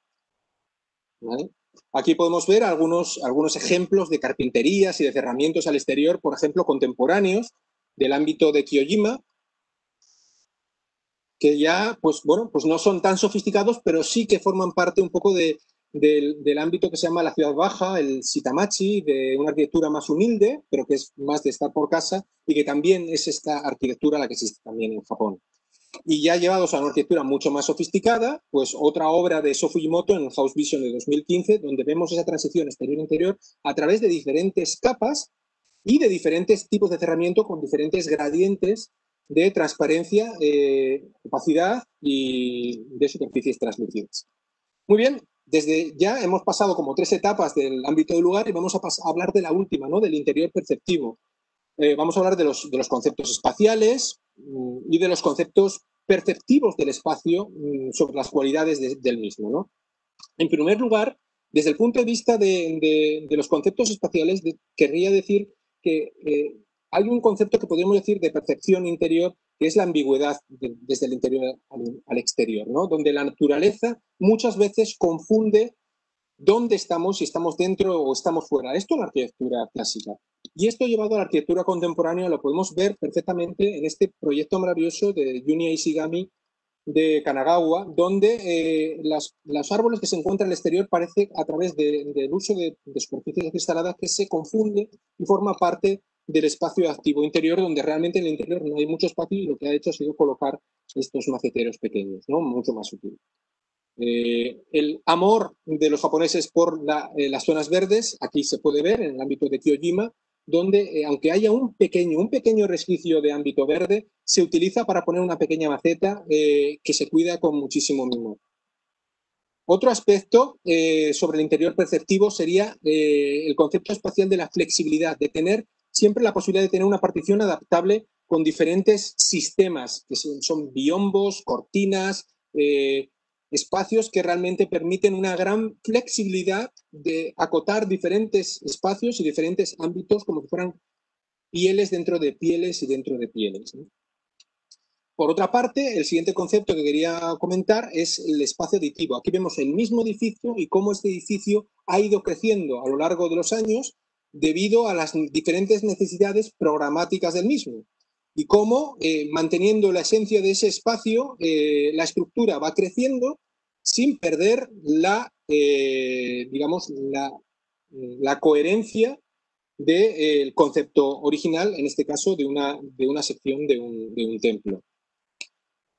¿vale? Aquí podemos ver algunos ejemplos de carpinterías y de cerramientos al exterior, por ejemplo, contemporáneos del ámbito de Kyojima, que ya, pues no son tan sofisticados, pero sí que forman parte un poco del ámbito que se llama la ciudad baja, el Shitamachi, de una arquitectura más humilde, pero que es más de estar por casa, y que también es esta arquitectura la que existe también en Japón. Y ya llevados a una arquitectura mucho más sofisticada, pues otra obra de Sho Fujimoto en House Vision de 2015, donde vemos esa transición exterior-interior a través de diferentes capas y de diferentes tipos de cerramiento con diferentes gradientes de transparencia, opacidad y de superficies translúcidas. Muy bien, desde ya hemos pasado como 3 etapas del ámbito del lugar y vamos a hablar de la última, ¿no? Del interior perceptivo. Vamos a hablar de los conceptos espaciales y de los conceptos perceptivos del espacio sobre las cualidades del mismo, ¿no? En primer lugar, desde el punto de vista de los conceptos espaciales, querría decir que hay un concepto que podríamos decir de percepción interior, que es la ambigüedad desde el interior al exterior, ¿no? Donde la naturaleza muchas veces confunde dónde estamos, si estamos dentro o estamos fuera. Esto es la arquitectura clásica. Y esto llevado a la arquitectura contemporánea lo podemos ver perfectamente en este proyecto maravilloso de Junya Ishigami de Kanagawa, donde los árboles que se encuentran al exterior parece a través del uso de superficies acristaladas que se confunde y forma parte del espacio activo interior, donde realmente en el interior no hay mucho espacio y lo que ha hecho ha sido colocar estos maceteros pequeños, ¿no? Mucho más útiles. El amor de los japoneses por las zonas verdes, aquí se puede ver en el ámbito de Kyojima, donde aunque haya un pequeño resquicio de ámbito verde, se utiliza para poner una pequeña maceta que se cuida con muchísimo mimo. Otro aspecto sobre el interior perceptivo sería el concepto espacial de la flexibilidad, de tener siempre la posibilidad de tener una partición adaptable con diferentes sistemas, que son biombos, cortinas, espacios que realmente permiten una gran flexibilidad de acotar diferentes espacios y diferentes ámbitos como si fueran pieles dentro de pieles y dentro de pieles, ¿no? Por otra parte, el siguiente concepto que quería comentar es el espacio aditivo. Aquí vemos el mismo edificio y cómo este edificio ha ido creciendo a lo largo de los años debido a las diferentes necesidades programáticas del mismo. Y cómo, manteniendo la esencia de ese espacio, la estructura va creciendo sin perder la coherencia del concepto original, en este caso de una sección de un templo.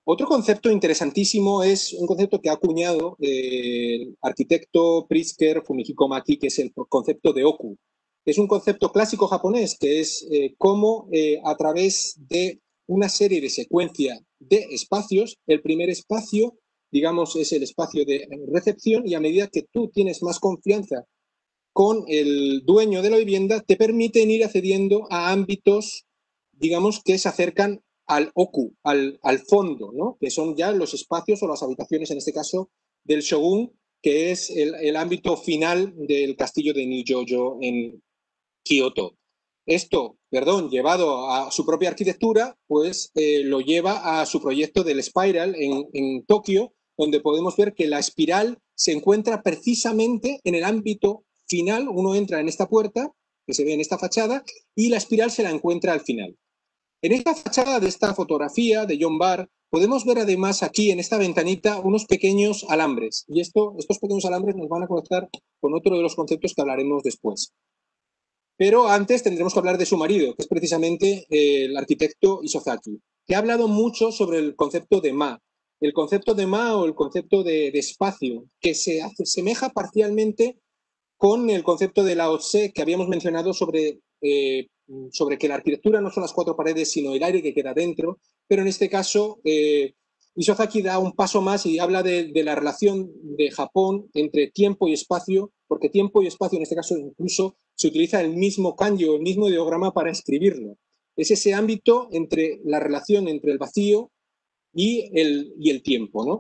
Otro concepto interesantísimo es un concepto que ha acuñado el arquitecto Pritzker Fumihiko Maki, que es el concepto de oku. Es un concepto clásico japonés que es cómo a través de una serie de secuencia de espacios, el primer espacio, digamos, es el espacio de recepción, y a medida que tú tienes más confianza con el dueño de la vivienda, te permiten ir accediendo a ámbitos, digamos, que se acercan al oku, al fondo, ¿no? Que son ya los espacios o las habitaciones, en este caso, del shogun, que es el ámbito final del castillo de Nijojo en Kioto. Esto, llevado a su propia arquitectura, pues lo lleva a su proyecto del Spiral en Tokio, donde podemos ver que la espiral se encuentra precisamente en el ámbito final. Uno entra en esta puerta, que se ve en esta fachada, y la espiral se la encuentra al final. En esta fachada de esta fotografía de John Barr, podemos ver además aquí en esta ventanita unos pequeños alambres. Y estos pequeños alambres nos van a conectar con otro de los conceptos que hablaremos después. Pero antes tendremos que hablar de su marido, que es precisamente el arquitecto Isozaki, que ha hablado mucho sobre el concepto de Ma. El concepto de Ma o el concepto de espacio, que se asemeja parcialmente con el concepto de Lao Tse que habíamos mencionado sobre que la arquitectura no son las cuatro paredes, sino el aire que queda dentro, pero en este caso Isozaki da un paso más y habla de la relación de Japón entre tiempo y espacio, porque tiempo y espacio en este caso incluso se utiliza el mismo kanji o el mismo ideograma para escribirlo. Es ese ámbito entre la relación entre el vacío y el tiempo, ¿no?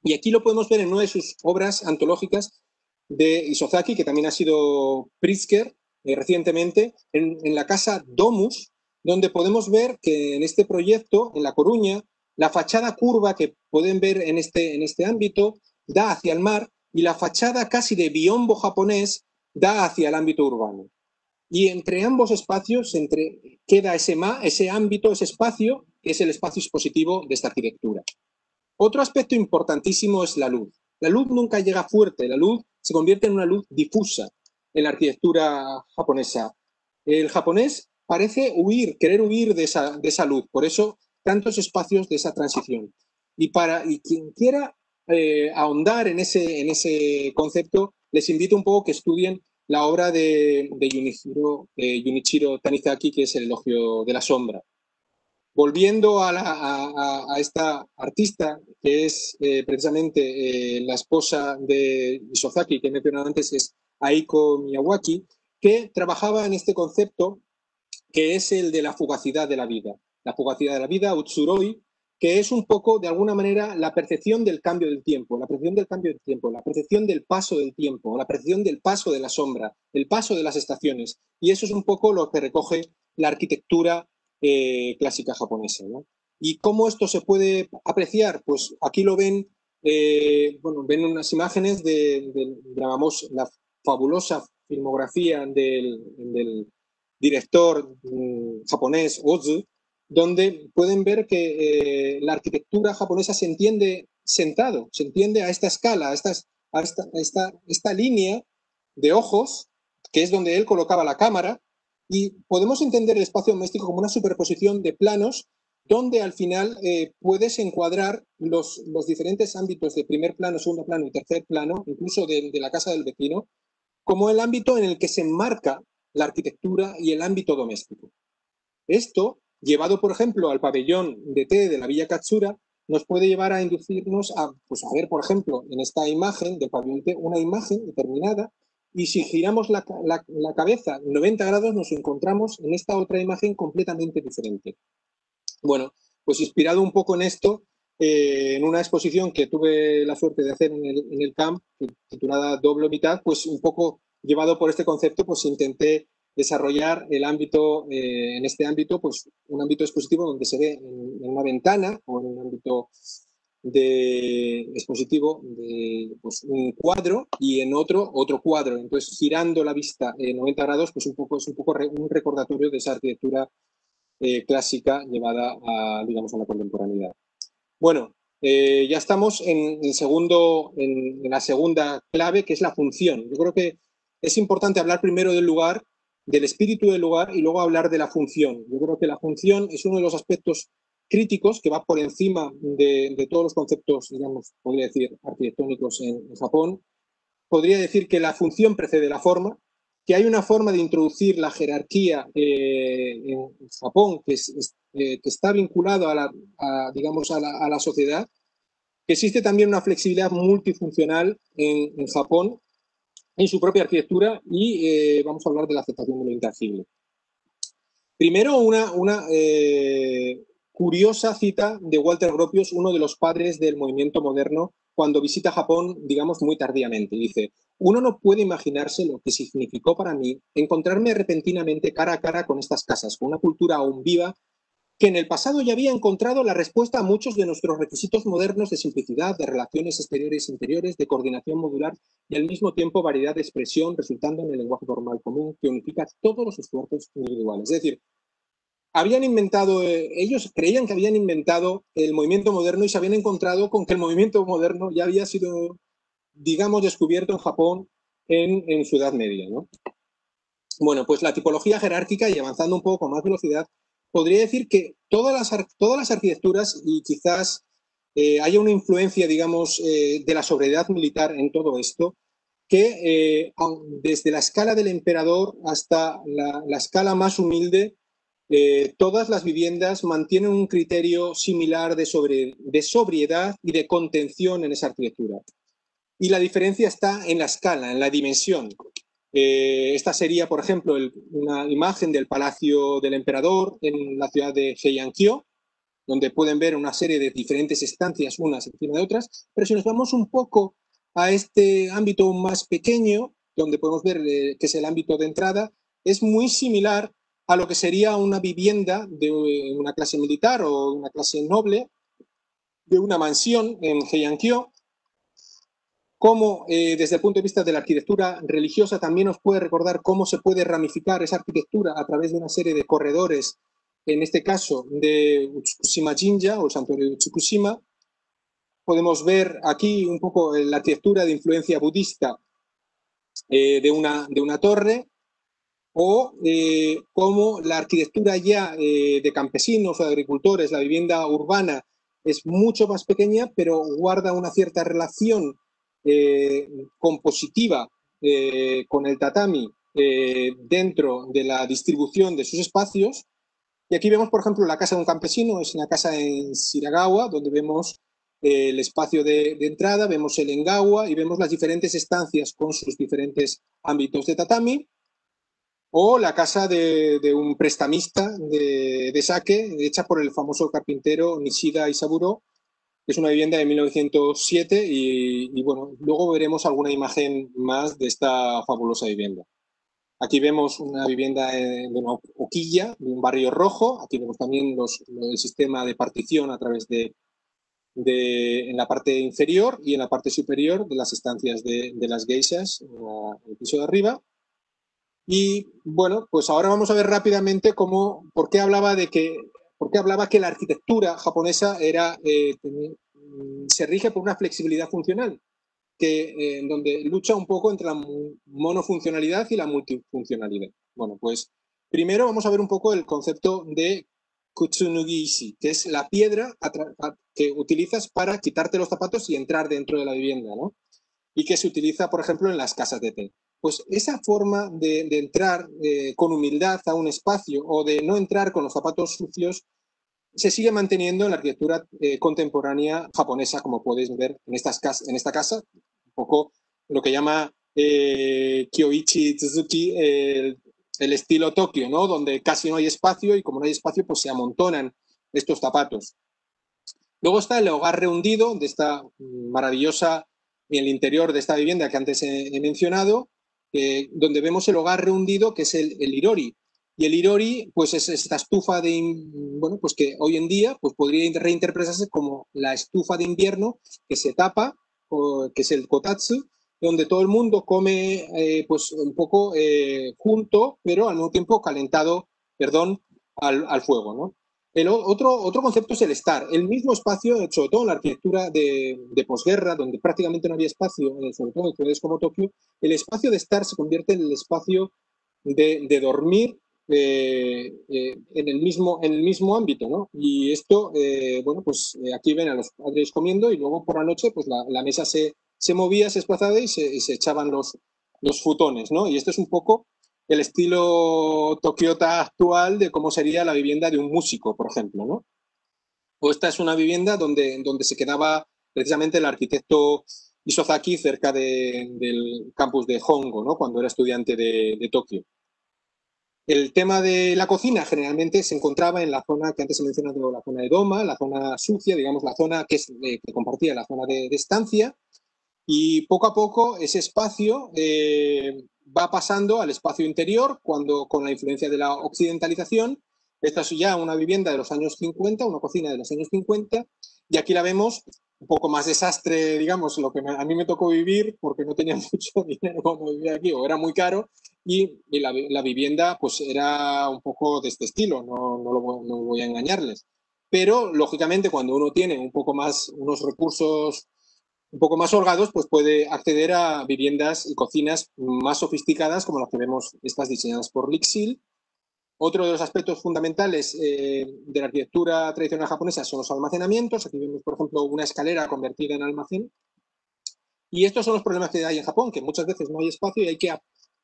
Y aquí lo podemos ver en una de sus obras antológicas de Isozaki, que también ha sido Pritzker recientemente, en la casa Domus, donde podemos ver que en este proyecto, en La Coruña, la fachada curva que pueden ver en este ámbito da hacia el mar y la fachada casi de biombo japonés da hacia el ámbito urbano. Y entre ambos espacios queda ese ámbito, ese espacio, que es el espacio expositivo de esta arquitectura. Otro aspecto importantísimo es la luz. La luz nunca llega fuerte, la luz se convierte en una luz difusa en la arquitectura japonesa. El japonés parece querer huir de esa luz, por eso tantos espacios de esa transición. Y quien quiera ahondar en ese concepto, les invito un poco que estudien la obra de Junichiro Tanizaki, que es El elogio de la sombra. Volviendo a esta artista, que es precisamente la esposa de Isozaki, que he mencionado antes, es Aiko Miyawaki, que trabajaba en este concepto que es el de la fugacidad de la vida. La fugacidad de la vida, Utsuroi, que es un poco, de alguna manera, la percepción del cambio del tiempo, la percepción del cambio del tiempo, la percepción del paso del tiempo, la percepción del paso de la sombra, el paso de las estaciones. Y eso es un poco lo que recoge la arquitectura clásica japonesa, ¿no? ¿Y cómo esto se puede apreciar? Pues aquí lo ven, ven unas imágenes de la fabulosa filmografía del director japonés Ozu, donde pueden ver que la arquitectura japonesa se entiende sentado, se entiende a esta escala, a esta línea de ojos, que es donde él colocaba la cámara, y podemos entender el espacio doméstico como una superposición de planos donde al final puedes encuadrar los diferentes ámbitos de primer plano, segundo plano y tercer plano, incluso de la casa del vecino, como el ámbito en el que se enmarca la arquitectura y el ámbito doméstico. Esto, llevado por ejemplo al pabellón de té de la Villa Katsura, nos puede llevar a inducirnos a ver, por ejemplo, en esta imagen del pabellón té, una imagen determinada, y si giramos la cabeza 90 grados nos encontramos en esta otra imagen completamente diferente. Bueno, pues inspirado un poco en esto, en una exposición que tuve la suerte de hacer en el CAMP, titulada Doble Mitad, pues un poco llevado por este concepto, pues intenté desarrollar el ámbito, en este ámbito, pues un ámbito expositivo donde se ve en una ventana o en un ámbito de expositivo de pues, un cuadro y en otro cuadro. Entonces, girando la vista 90 grados, pues es un poco un recordatorio de esa arquitectura clásica llevada a, digamos, a la contemporaneidad. Bueno, ya estamos en la segunda clave, que es la función. Yo creo que es importante hablar primero del lugar, del espíritu del lugar, y luego hablar de la función. Yo creo que la función es uno de los aspectos críticos que va por encima de todos los conceptos, digamos, podría decir, arquitectónicos en Japón. Podría decir que la función precede la forma, que hay una forma de introducir la jerarquía en Japón que está vinculado a la sociedad, que existe también una flexibilidad multifuncional en Japón, en su propia arquitectura, y vamos a hablar de la aceptación de lo intangible. Primero, una curiosa cita de Walter Gropius, uno de los padres del movimiento moderno, cuando visita Japón, digamos, muy tardíamente. Dice: uno no puede imaginarse lo que significó para mí encontrarme repentinamente cara a cara con estas casas, con una cultura aún viva, que en el pasado ya había encontrado la respuesta a muchos de nuestros requisitos modernos de simplicidad, de relaciones exteriores e interiores, de coordinación modular y al mismo tiempo variedad de expresión, resultando en el lenguaje formal común que unifica todos los esfuerzos individuales. Es decir, habían inventado, ellos creían que habían inventado el movimiento moderno y se habían encontrado con que el movimiento moderno ya había sido, digamos, descubierto en Japón en su Edad Media, ¿no? Bueno, pues la tipología jerárquica, y avanzando un poco con más velocidad, podría decir que todas las arquitecturas, y quizás haya una influencia, digamos, de la sobriedad militar en todo esto, que desde la escala del emperador hasta la escala más humilde, todas las viviendas mantienen un criterio similar de sobriedad y de contención en esa arquitectura. Y la diferencia está en la escala, en la dimensión. Esta sería, por ejemplo, una imagen del Palacio del Emperador en la ciudad de Heian-kyo, donde pueden ver una serie de diferentes estancias unas encima de otras, pero si nos vamos un poco a este ámbito más pequeño, donde podemos ver que es el ámbito de entrada, es muy similar a lo que sería una vivienda de una clase militar o una clase noble, de una mansión en Heian-kyo, como desde el punto de vista de la arquitectura religiosa también nos puede recordar cómo se puede ramificar esa arquitectura a través de una serie de corredores, en este caso de Utsukushima Jinja o el santuario de Utsukushima. Podemos ver aquí un poco la arquitectura de influencia budista de una torre, o cómo la arquitectura ya de campesinos o de agricultores, la vivienda urbana, es mucho más pequeña, pero guarda una cierta relación compositiva con el tatami dentro de la distribución de sus espacios. Y aquí vemos, por ejemplo, la casa de un campesino, es una casa en Shiragawa, donde vemos el espacio de entrada, vemos el engawa y vemos las diferentes estancias con sus diferentes ámbitos de tatami. O la casa de un prestamista de sake, hecha por el famoso carpintero Nishida Isaburo, que es una vivienda de 1907 y bueno, luego veremos alguna imagen más de esta fabulosa vivienda. Aquí vemos una vivienda de una hoquilla, de un barrio rojo. Aquí vemos también el sistema de partición a través en la parte inferior y en la parte superior de las estancias de las geishas, en el piso de arriba. Y bueno, pues ahora vamos a ver rápidamente por qué hablaba que la arquitectura japonesa se rige por una flexibilidad funcional, donde lucha un poco entre la monofuncionalidad y la multifuncionalidad. Bueno, pues primero vamos a ver un poco el concepto de Kutsunugi-ishi, que es la piedra que utilizas para quitarte los zapatos y entrar dentro de la vivienda, ¿no? Y que se utiliza, por ejemplo, en las casas de té. Pues esa forma de entrar con humildad a un espacio o de no entrar con los zapatos sucios se sigue manteniendo en la arquitectura contemporánea japonesa, como podéis ver en esta casa, un poco lo que llama Kyoichi Tsuzuki, el estilo Tokio, ¿no? Donde casi no hay espacio y como no hay espacio, pues se amontonan estos zapatos. Luego está el hogar rehundido de esta maravillosa, en el interior de esta vivienda que antes he mencionado, donde vemos el hogar rehundido, que es el irori. Y el irori, pues es esta estufa bueno, pues que hoy en día pues podría reinterpretarse como la estufa de invierno que se tapa, que es el kotatsu, donde todo el mundo come pues un poco junto, pero al mismo tiempo calentado, al fuego, ¿no? Otro concepto es el estar. El mismo espacio, sobre todo en la arquitectura de posguerra, donde prácticamente no había espacio, sobre todo en ciudades como Tokio, el espacio de estar se convierte en el espacio de dormir en el mismo ámbito, ¿no? Y esto, bueno, pues aquí ven a los padres comiendo y luego por la noche pues la mesa se movía, se desplazaba y se echaban los futones, ¿no? Y esto es un poco el estilo tokiota actual de cómo sería la vivienda de un músico, por ejemplo, ¿no? O esta es una vivienda donde se quedaba precisamente el arquitecto Isozaki cerca del campus de Hongo, ¿no? Cuando era estudiante de Tokio. El tema de la cocina generalmente se encontraba en la zona que antes he mencionado, la zona de Doma, la zona sucia, digamos la zona que compartía la zona de estancia, y poco a poco ese espacio va pasando al espacio interior cuando con la influencia de la occidentalización. Esta es ya una vivienda de los años 50, una cocina de los años 50, y aquí la vemos un poco más desastre, digamos, lo que a mí me tocó vivir porque no tenía mucho dinero cuando vivía aquí, o era muy caro, y la vivienda pues era un poco de este estilo, no voy a engañarles. Pero, lógicamente, cuando uno tiene un poco más, unos recursos un poco más holgados, pues puede acceder a viviendas y cocinas más sofisticadas, como las que vemos, estas diseñadas por Lixil. Otro de los aspectos fundamentales de la arquitectura tradicional japonesa son los almacenamientos. Aquí vemos, por ejemplo, una escalera convertida en almacén. Y estos son los problemas que hay en Japón, que muchas veces no hay espacio y hay que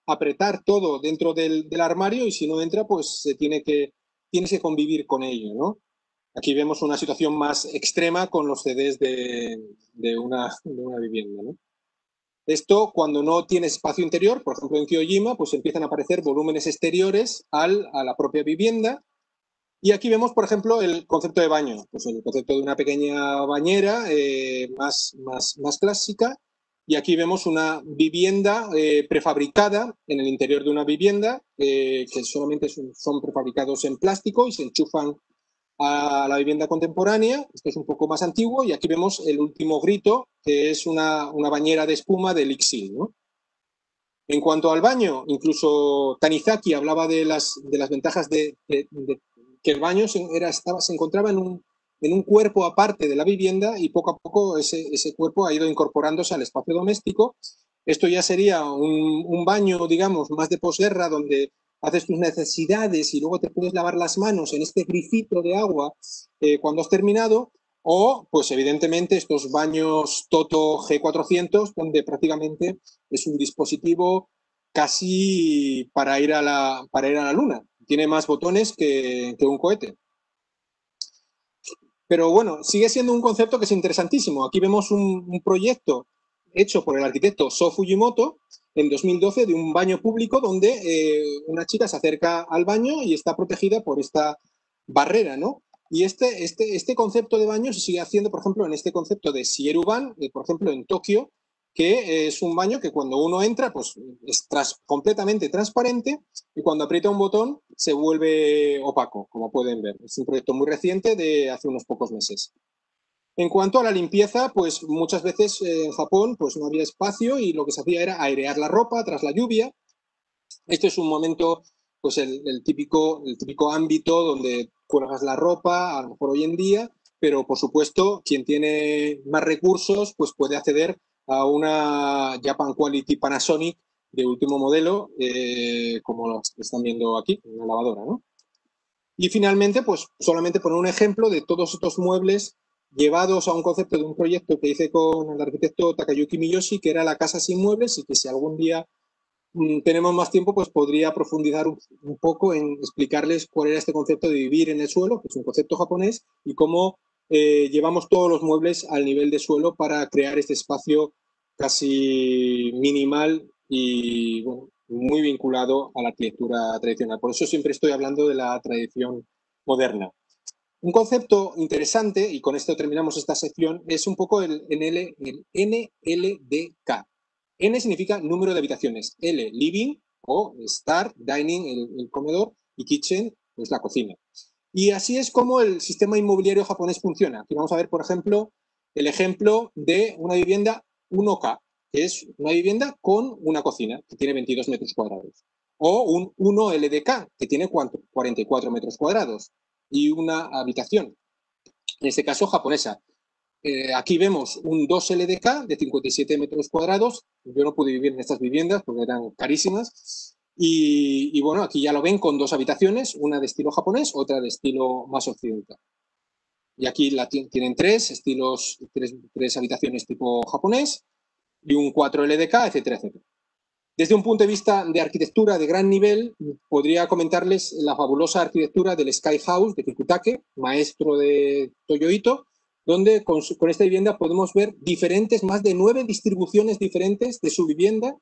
apretar todo dentro del armario, y si no entra, pues tienes que convivir con ello, ¿no? Aquí vemos una situación más extrema con los CDs de una vivienda, ¿no? Esto, cuando no tienes espacio interior, por ejemplo en Kyojima, pues empiezan a aparecer volúmenes exteriores a la propia vivienda. Y aquí vemos, por ejemplo, el concepto de baño, pues el concepto de una pequeña bañera más clásica. Y aquí vemos una vivienda prefabricada en el interior de una vivienda, que solamente son prefabricados en plástico y se enchufan a la vivienda contemporánea. Esto es un poco más antiguo, y aquí vemos el último grito, que es una bañera de espuma de Lixil, ¿no? En cuanto al baño, incluso Tanizaki hablaba de las ventajas de que el baño se encontraba en un cuerpo aparte de la vivienda, y poco a poco ese cuerpo ha ido incorporándose al espacio doméstico. Esto ya sería un baño, digamos, más de posguerra, donde haces tus necesidades y luego te puedes lavar las manos en este grifito de agua cuando has terminado, o, pues evidentemente, estos baños Toto G400, donde prácticamente es un dispositivo casi para ir a la Luna. Tiene más botones que un cohete. Pero bueno, sigue siendo un concepto que es interesantísimo. Aquí vemos un proyecto hecho por el arquitecto So Fujimoto en 2012 de un baño público donde una chica se acerca al baño y está protegida por esta barrera, ¿no? Y este concepto de baño se sigue haciendo, por ejemplo, en este concepto de Sieruban, por ejemplo, en Tokio, que es un baño que cuando uno entra, pues es completamente transparente, y cuando aprieta un botón se vuelve opaco, como pueden ver. Es un proyecto muy reciente de hace unos pocos meses. En cuanto a la limpieza, pues muchas veces en Japón pues no había espacio y lo que se hacía era airear la ropa tras la lluvia. Este es un momento, pues el típico ámbito donde cuelgas la ropa, a lo mejor hoy en día, pero por supuesto quien tiene más recursos pues puede acceder a una Japan Quality Panasonic de último modelo, como lo están viendo aquí, una lavadora, ¿no? Y finalmente, pues solamente poner un ejemplo de todos estos muebles llevados a un concepto de un proyecto que hice con el arquitecto Takayuki Miyoshi, que era la casa sin muebles, y que si algún día tenemos más tiempo, pues podría profundizar un poco en explicarles cuál era este concepto de vivir en el suelo, que es un concepto japonés, y cómo llevamos todos los muebles al nivel de suelo para crear este espacio casi minimal y bueno, muy vinculado a la arquitectura tradicional. Por eso siempre estoy hablando de la tradición moderna. Un concepto interesante, y con esto terminamos esta sección, es un poco el NLDK. N significa número de habitaciones, L, living, o start, dining, el comedor, y kitchen, pues la cocina. Y así es como el sistema inmobiliario japonés funciona. Aquí vamos a ver, por ejemplo, el ejemplo de una vivienda 1K, que es una vivienda con una cocina, que tiene 22 metros cuadrados. O un 1LDK, que tiene 44 metros cuadrados y una habitación, en este caso japonesa. Aquí vemos un 2LDK de 57 metros cuadrados. Yo no pude vivir en estas viviendas porque eran carísimas. Y bueno, aquí ya lo ven con dos habitaciones, una de estilo japonés, otra de estilo más occidental. Y aquí tienen tres habitaciones tipo japonés y un 4LDK, etcétera, etcétera. Desde un punto de vista de arquitectura de gran nivel, podría comentarles la fabulosa arquitectura del Sky House de Kikutake, maestro de Toyo Ito, donde con esta vivienda podemos ver más de 9 distribuciones diferentes de su vivienda,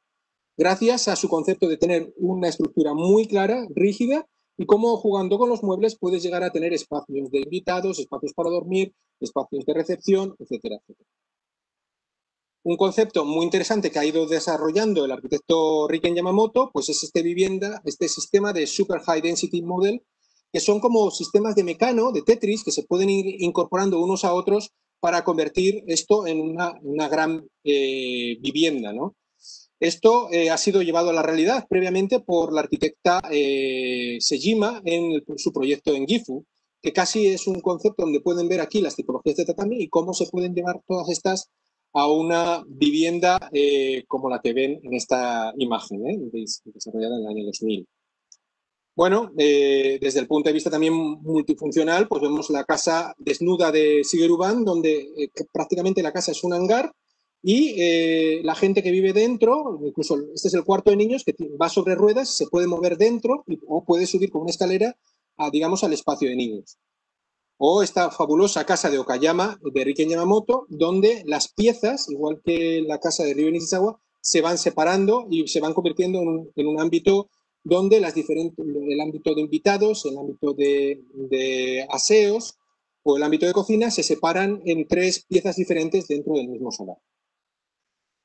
gracias a su concepto de tener una estructura muy clara, rígida, y cómo jugando con los muebles puedes llegar a tener espacios de invitados, espacios para dormir, espacios de recepción, etcétera, etcétera. Un concepto muy interesante que ha ido desarrollando el arquitecto Riken Yamamoto, pues es este sistema de Super High Density Model, que son como sistemas de Mecano, de Tetris, que se pueden ir incorporando unos a otros para convertir esto en una gran vivienda, ¿no? Esto ha sido llevado a la realidad previamente por la arquitecta Sejima en su proyecto en Gifu, que casi es un concepto donde pueden ver aquí las tipologías de tatami y cómo se pueden llevar todas estas a una vivienda como la que ven en esta imagen, desarrollada en el año 2000. Bueno, desde el punto de vista también multifuncional, pues vemos la casa desnuda de Shigeru Ban, donde prácticamente la casa es un hangar y la gente que vive dentro, incluso este es el cuarto de niños, que va sobre ruedas, se puede mover dentro o puede subir con una escalera, digamos, al espacio de niños. O esta fabulosa casa de Okayama, de Riken Yamamoto, donde las piezas, igual que la casa de Ryo Nishizawa, se van separando y se van convirtiendo en un ámbito donde el ámbito de invitados, el ámbito de aseos o el ámbito de cocina se separan en 3 piezas diferentes dentro del mismo solar.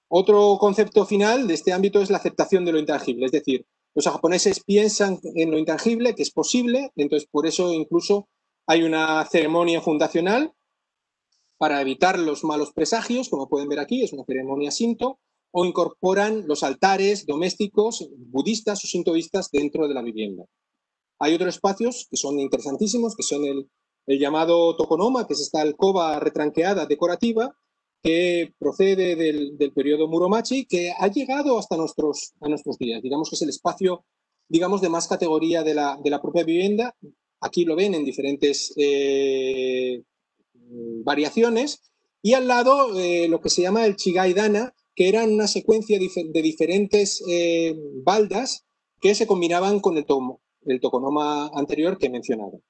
Otro concepto final de este ámbito es la aceptación de lo intangible, es decir, los japoneses piensan en lo intangible, que es posible, entonces por eso incluso hay una ceremonia fundacional para evitar los malos presagios, como pueden ver aquí, es una ceremonia Shinto, o incorporan los altares domésticos budistas o sintoístas dentro de la vivienda. Hay otros espacios que son interesantísimos, que son el llamado tokonoma, que es esta alcoba retranqueada decorativa, que procede del periodo Muromachi, que ha llegado hasta nuestros días. Digamos que es el espacio, digamos, de más categoría de la propia vivienda. Aquí lo ven en diferentes variaciones. Y al lado lo que se llama el Chigai-dana, que eran una secuencia de diferentes baldas que se combinaban con el tokonoma anterior que he mencionado.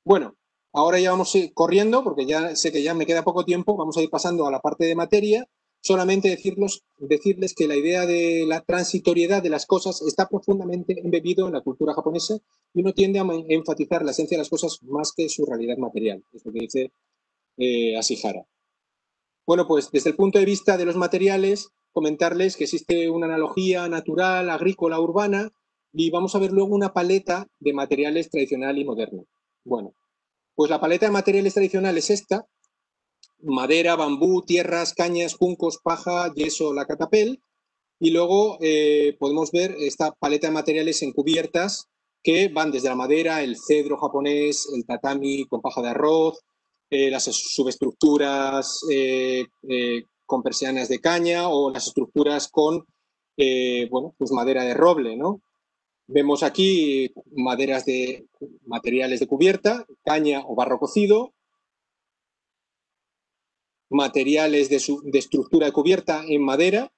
Bueno, ahora ya vamos corriendo, porque ya sé que ya me queda poco tiempo, vamos a ir pasando a la parte de materia. Solamente decirles que la idea de la transitoriedad de las cosas está profundamente embebido en la cultura japonesa y uno tiende a enfatizar la esencia de las cosas más que su realidad material, es lo que dice Ashihara. Bueno, pues desde el punto de vista de los materiales, comentarles que existe una analogía natural, agrícola, urbana, y vamos a ver luego una paleta de materiales tradicional y moderno. Bueno, pues la paleta de materiales tradicional es esta: madera, bambú, tierras, cañas, juncos, paja, yeso, la catapel, y luego podemos ver esta paleta de materiales en cubiertas que van desde la madera, el cedro japonés, el tatami con paja de arroz, las subestructuras con persianas de caña o las estructuras con bueno, pues madera de roble, ¿no? Vemos aquí materiales de cubierta, caña o barro cocido, materiales de estructura de cubierta en madera,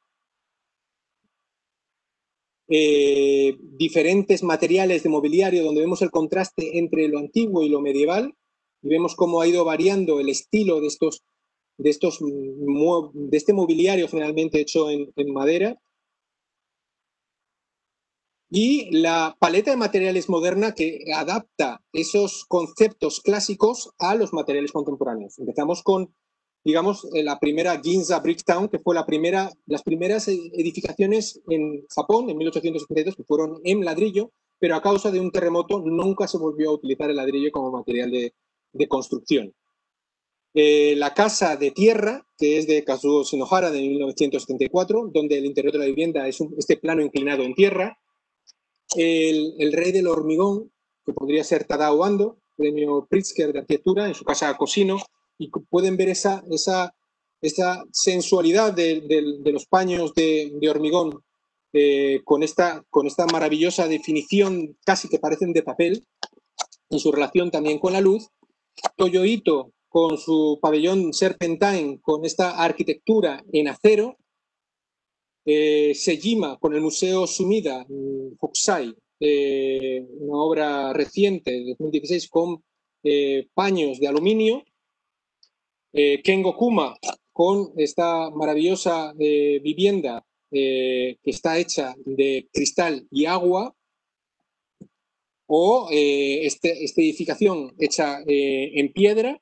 diferentes materiales de mobiliario donde vemos el contraste entre lo antiguo y lo medieval y vemos cómo ha ido variando el estilo de este mobiliario generalmente hecho en madera. Y la paleta de materiales moderna que adapta esos conceptos clásicos a los materiales contemporáneos. Empezamos con, digamos, la primera Ginza Bricktown, que fue las primeras edificaciones en Japón en 1872, que fueron en ladrillo, pero a causa de un terremoto nunca se volvió a utilizar el ladrillo como material de construcción. La casa de tierra, que es de Kazuo Shinohara de 1974, donde el interior de la vivienda es este plano inclinado en tierra. El rey del hormigón, que podría ser Tadao Ando, premio Pritzker de arquitectura, en su casa Cosino, y pueden ver esa sensualidad de los paños de hormigón con esta maravillosa definición, casi que parecen de papel, en su relación también con la luz. Toyo Ito con su pabellón Serpentine, con esta arquitectura en acero. Sejima con el Museo Sumida Hokusai, una obra reciente de 2016 con paños de aluminio. Kengo Kuma con esta maravillosa vivienda que está hecha de cristal y agua, o esta edificación hecha en piedra.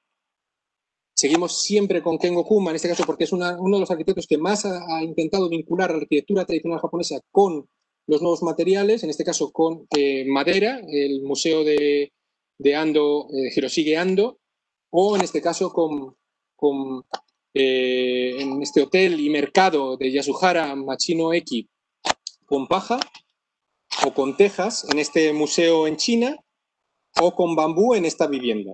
Seguimos siempre con Kengo Kuma, en este caso porque es uno de los arquitectos que más ha intentado vincular a la arquitectura tradicional japonesa con los nuevos materiales, en este caso con madera, el museo de Ando, Hiroshige Ando, o en este caso con en este hotel y mercado de Yasuhara Machino-eki con paja o con tejas en este museo en China o con bambú en esta vivienda.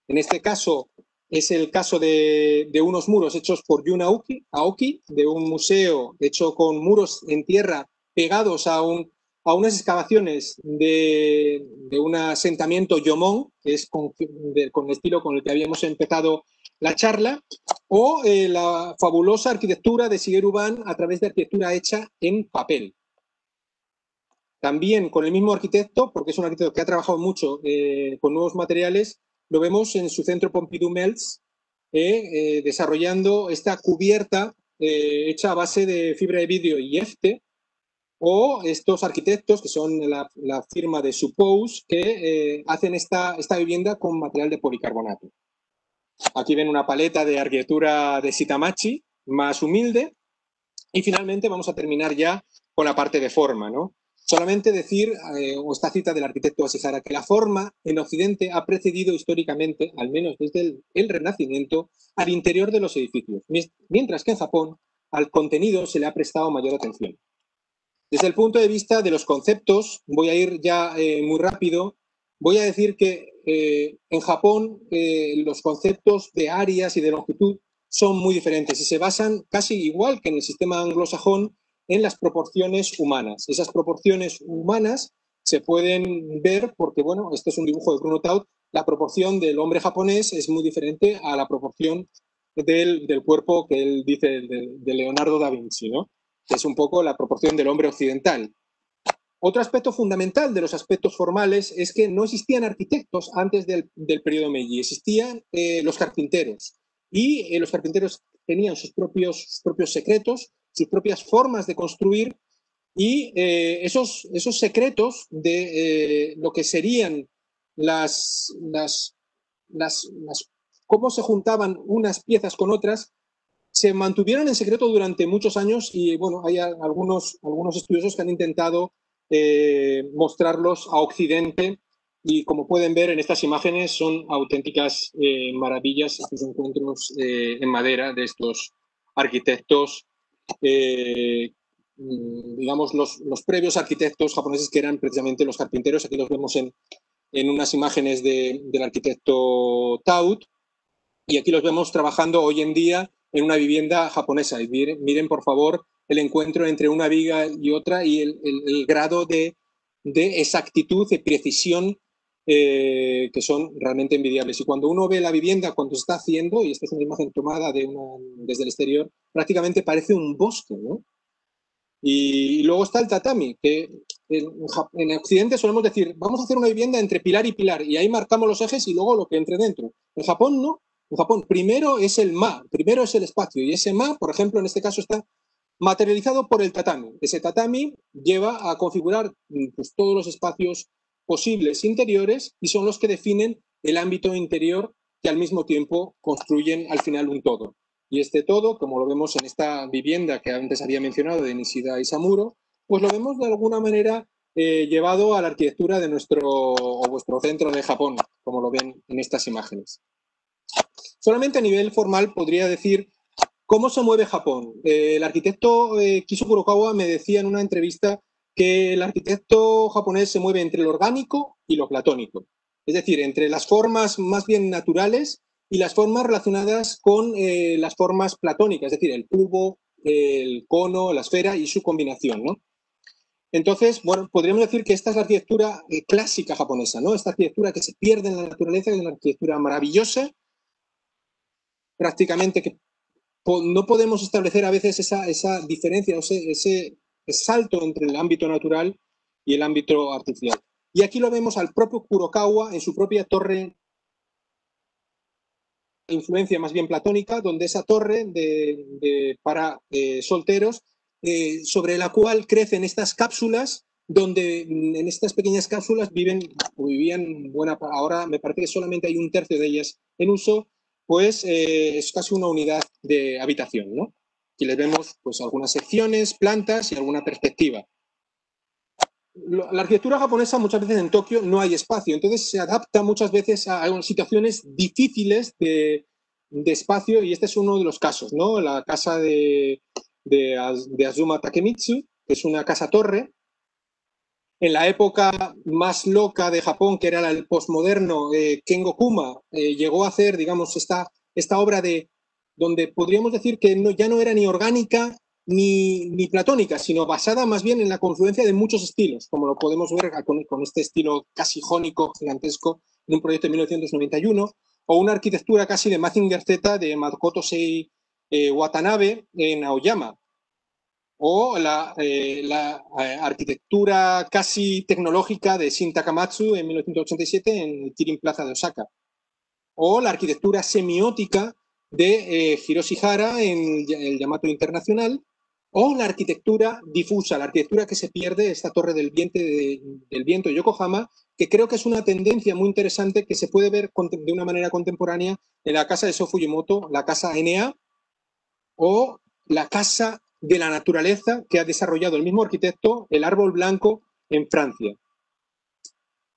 En este caso es el caso de unos muros hechos por Yun Aoki, de un museo hecho con muros en tierra pegados a unas excavaciones de un asentamiento Yomon, que es con el estilo con el que habíamos empezado la charla, o la fabulosa arquitectura de Shigeru Ban a través de arquitectura hecha en papel. También con el mismo arquitecto, porque es un arquitecto que ha trabajado mucho con nuevos materiales, lo vemos en su centro Pompidou Melts, desarrollando esta cubierta hecha a base de fibra de vidrio y EFTE, o estos arquitectos, que son la firma de Suppose, que hacen esta vivienda con material de policarbonato. Aquí ven una paleta de arquitectura de Shitamachi, más humilde, y finalmente vamos a terminar ya con la parte de forma, ¿no? Solamente decir, o esta cita del arquitecto Ashihara, que la forma en Occidente ha precedido históricamente, al menos desde el Renacimiento, al interior de los edificios, mientras que en Japón al contenido se le ha prestado mayor atención. Desde el punto de vista de los conceptos, voy a ir ya muy rápido, voy a decir que en Japón los conceptos de áreas y de longitud son muy diferentes y se basan casi igual que en el sistema anglosajón en las proporciones humanas. Esas proporciones humanas se pueden ver porque, bueno, este es un dibujo de Bruno Taut, la proporción del hombre japonés es muy diferente a la proporción del cuerpo que él dice de Leonardo da Vinci, ¿no? Que es un poco la proporción del hombre occidental. Otro aspecto fundamental de los aspectos formales es que no existían arquitectos antes del periodo Meiji, existían los carpinteros. Y los carpinteros tenían sus propios secretos, sus propias formas de construir, y esos secretos de lo que serían cómo se juntaban unas piezas con otras, se mantuvieron en secreto durante muchos años y, bueno, hay algunos estudiosos que han intentado mostrarlos a Occidente y, como pueden ver en estas imágenes, son auténticas maravillas estos encuentros en madera de estos arquitectos, digamos, los previos arquitectos japoneses que eran precisamente los carpinteros. Aquí los vemos en unas imágenes del arquitecto Taut, y aquí los vemos trabajando hoy en día en una vivienda japonesa. Y miren, por favor, el encuentro entre una viga y otra y el grado de exactitud, de precisión que son realmente envidiables. Y cuando uno ve la vivienda cuando se está haciendo, y esta es una imagen tomada desde el exterior, prácticamente parece un bosque, ¿no? Y luego está el tatami, que en Occidente solemos decir, vamos a hacer una vivienda entre pilar y pilar, y ahí marcamos los ejes y luego lo que entre dentro. En Japón no. En Japón primero es el ma, primero es el espacio, y ese ma, por ejemplo, en este caso está materializado por el tatami. Ese tatami lleva a configurar pues, todos los espacios posibles interiores y son los que definen el ámbito interior que al mismo tiempo construyen al final un todo. Y este todo, como lo vemos en esta vivienda que antes había mencionado de Nishida Isamuro, pues lo vemos de alguna manera llevado a la arquitectura de vuestro centro de Japón, como lo ven en estas imágenes. Solamente a nivel formal podría decir cómo se mueve Japón. El arquitecto Kiso Kurokawa me decía en una entrevista que el arquitecto japonés se mueve entre lo orgánico y lo platónico. Es decir, entre las formas más bien naturales y las formas relacionadas con las formas platónicas, es decir, el cubo, el cono, la esfera y su combinación, ¿no? Entonces, bueno, podríamos decir que esta es la arquitectura clásica japonesa, ¿no? Esta arquitectura que se pierde en la naturaleza, que es una arquitectura maravillosa, prácticamente que no podemos establecer a veces esa diferencia, ese salto entre el ámbito natural y el ámbito artificial. Y aquí lo vemos al propio Kurokawa en su propia torre, influencia más bien platónica, donde esa torre para solteros, sobre la cual crecen estas cápsulas, donde en estas pequeñas cápsulas vivían ahora me parece que solamente hay un tercio de ellas en uso, pues es casi una unidad de habitación, ¿no? Aquí les vemos pues algunas secciones, plantas y alguna perspectiva. La arquitectura japonesa muchas veces en Tokio no hay espacio, entonces se adapta muchas veces a situaciones difíciles de espacio, y este es uno de los casos, ¿no? La casa de Azuma Takemitsu, que es una casa-torre. En la época más loca de Japón, que era el postmoderno, Kengo Kuma llegó a hacer, digamos, esta obra donde podríamos decir que ya no era ni orgánica ni platónica, sino basada más bien en la confluencia de muchos estilos, como lo podemos ver con este estilo casi jónico, gigantesco, en un proyecto de 1991, o una arquitectura casi de Mazinger Z de Makoto Sei Watanabe en Aoyama, o la arquitectura casi tecnológica de Shin Takamatsu en 1987 en Kirin Plaza de Osaka, o la arquitectura semiótica de Hiroshi Hara en el Yamato Internacional, o la arquitectura difusa, la arquitectura que se pierde, esta torre del viento de Yokohama, que creo que es una tendencia muy interesante que se puede ver de una manera contemporánea en la casa de Sho Fujimoto, la casa NA, o la casa de la naturaleza que ha desarrollado el mismo arquitecto, el Árbol Blanco, en Francia.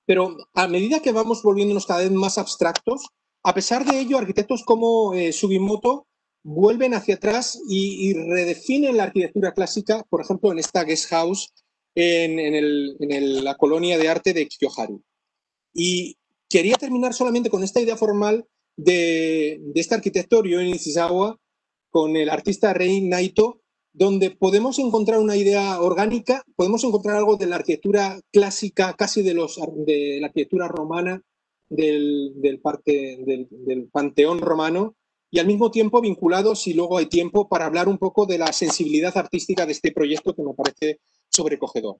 Pero a medida que vamos volviéndonos cada vez más abstractos, a pesar de ello, arquitectos como Sugimoto vuelven hacia atrás y redefinen la arquitectura clásica, por ejemplo, en esta guest house en la colonia de arte de Kiyoharu. Y quería terminar solamente con esta idea formal de este arquitecto Ryoen Nishizawa con el artista Rei Naito, donde podemos encontrar una idea orgánica, podemos encontrar algo de la arquitectura clásica, casi de la arquitectura romana, del panteón romano, y al mismo tiempo vinculados, si luego hay tiempo, para hablar un poco de la sensibilidad artística de este proyecto que me parece sobrecogedor.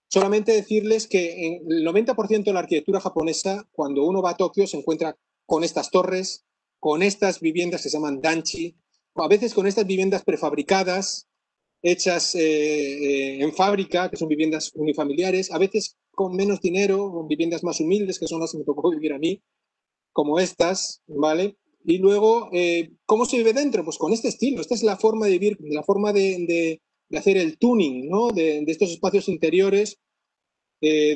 Solamente decirles que en el 90% de la arquitectura japonesa, cuando uno va a Tokio, se encuentra con estas torres, con estas viviendas que se llaman danchi, a veces con estas viviendas prefabricadas, hechas en fábrica, que son viviendas unifamiliares, a veces con menos dinero, con viviendas más humildes, que son las que me tocó vivir a mí, como estas, ¿vale? Y luego, ¿cómo se vive dentro? Pues con este estilo. Esta es la forma de vivir, la forma de hacer el tuning, ¿no? De estos espacios interiores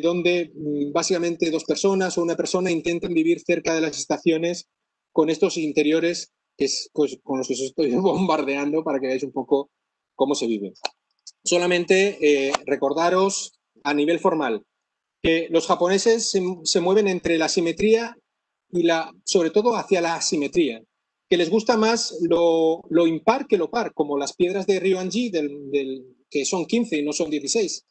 donde básicamente dos personas o una persona intentan vivir cerca de las estaciones con estos interiores que es pues, con los que os estoy bombardeando para que veáis un poco cómo se vive. Solamente recordaros a nivel formal que los japoneses se mueven entre la simetría y sobre todo hacia la asimetría, que les gusta más lo impar que lo par, como las piedras de Ryoanji, que son 15 y no son 16.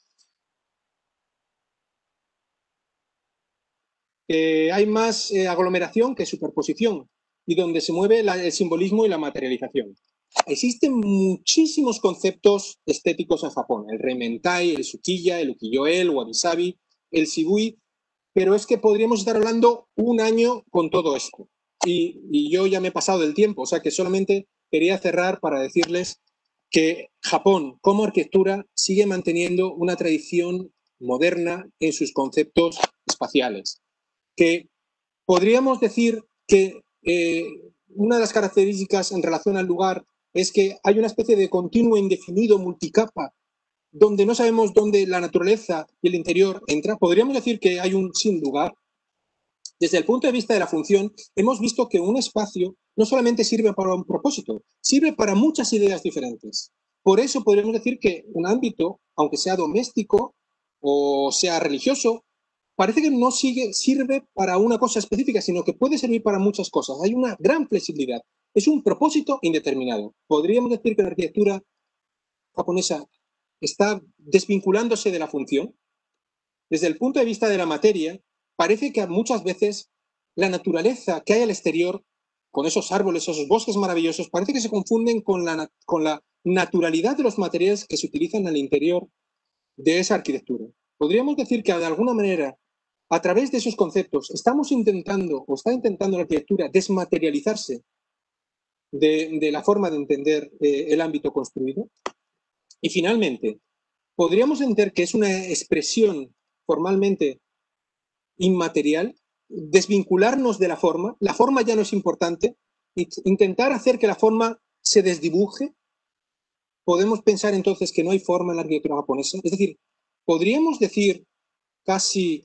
Hay más aglomeración que superposición y donde se mueve el simbolismo y la materialización. Existen muchísimos conceptos estéticos en Japón, el Reimentai, el Tsukiya, el Ukiyo-e, el Wabi-sabi, el Shibui, pero es que podríamos estar hablando un año con todo esto. Y yo ya me he pasado del tiempo, o sea que solamente quería cerrar para decirles que Japón, como arquitectura, sigue manteniendo una tradición moderna en sus conceptos espaciales. Que podríamos decir que una de las características en relación al lugar es que hay una especie de continuo indefinido multicapa donde no sabemos dónde la naturaleza y el interior entra. Podríamos decir que hay un sin lugar. Desde el punto de vista de la función, hemos visto que un espacio no solamente sirve para un propósito, sirve para muchas ideas diferentes. Por eso podríamos decir que un ámbito, aunque sea doméstico o sea religioso, parece que no sirve para una cosa específica, sino que puede servir para muchas cosas. Hay una gran flexibilidad. Es un propósito indeterminado. Podríamos decir que la arquitectura japonesa está desvinculándose de la función. Desde el punto de vista de la materia, parece que muchas veces la naturaleza que hay al exterior, con esos árboles, esos bosques maravillosos, parece que se confunden con la naturalidad de los materiales que se utilizan al interior de esa arquitectura. Podríamos decir que de alguna manera, a través de esos conceptos, estamos intentando, o está intentando la arquitectura desmaterializarse de la forma de entender el ámbito construido. Y finalmente, podríamos entender que es una expresión formalmente inmaterial, desvincularnos de la forma ya no es importante, intentar hacer que la forma se desdibuje. Podemos pensar entonces que no hay forma en la arquitectura japonesa. Es decir, podríamos decir casi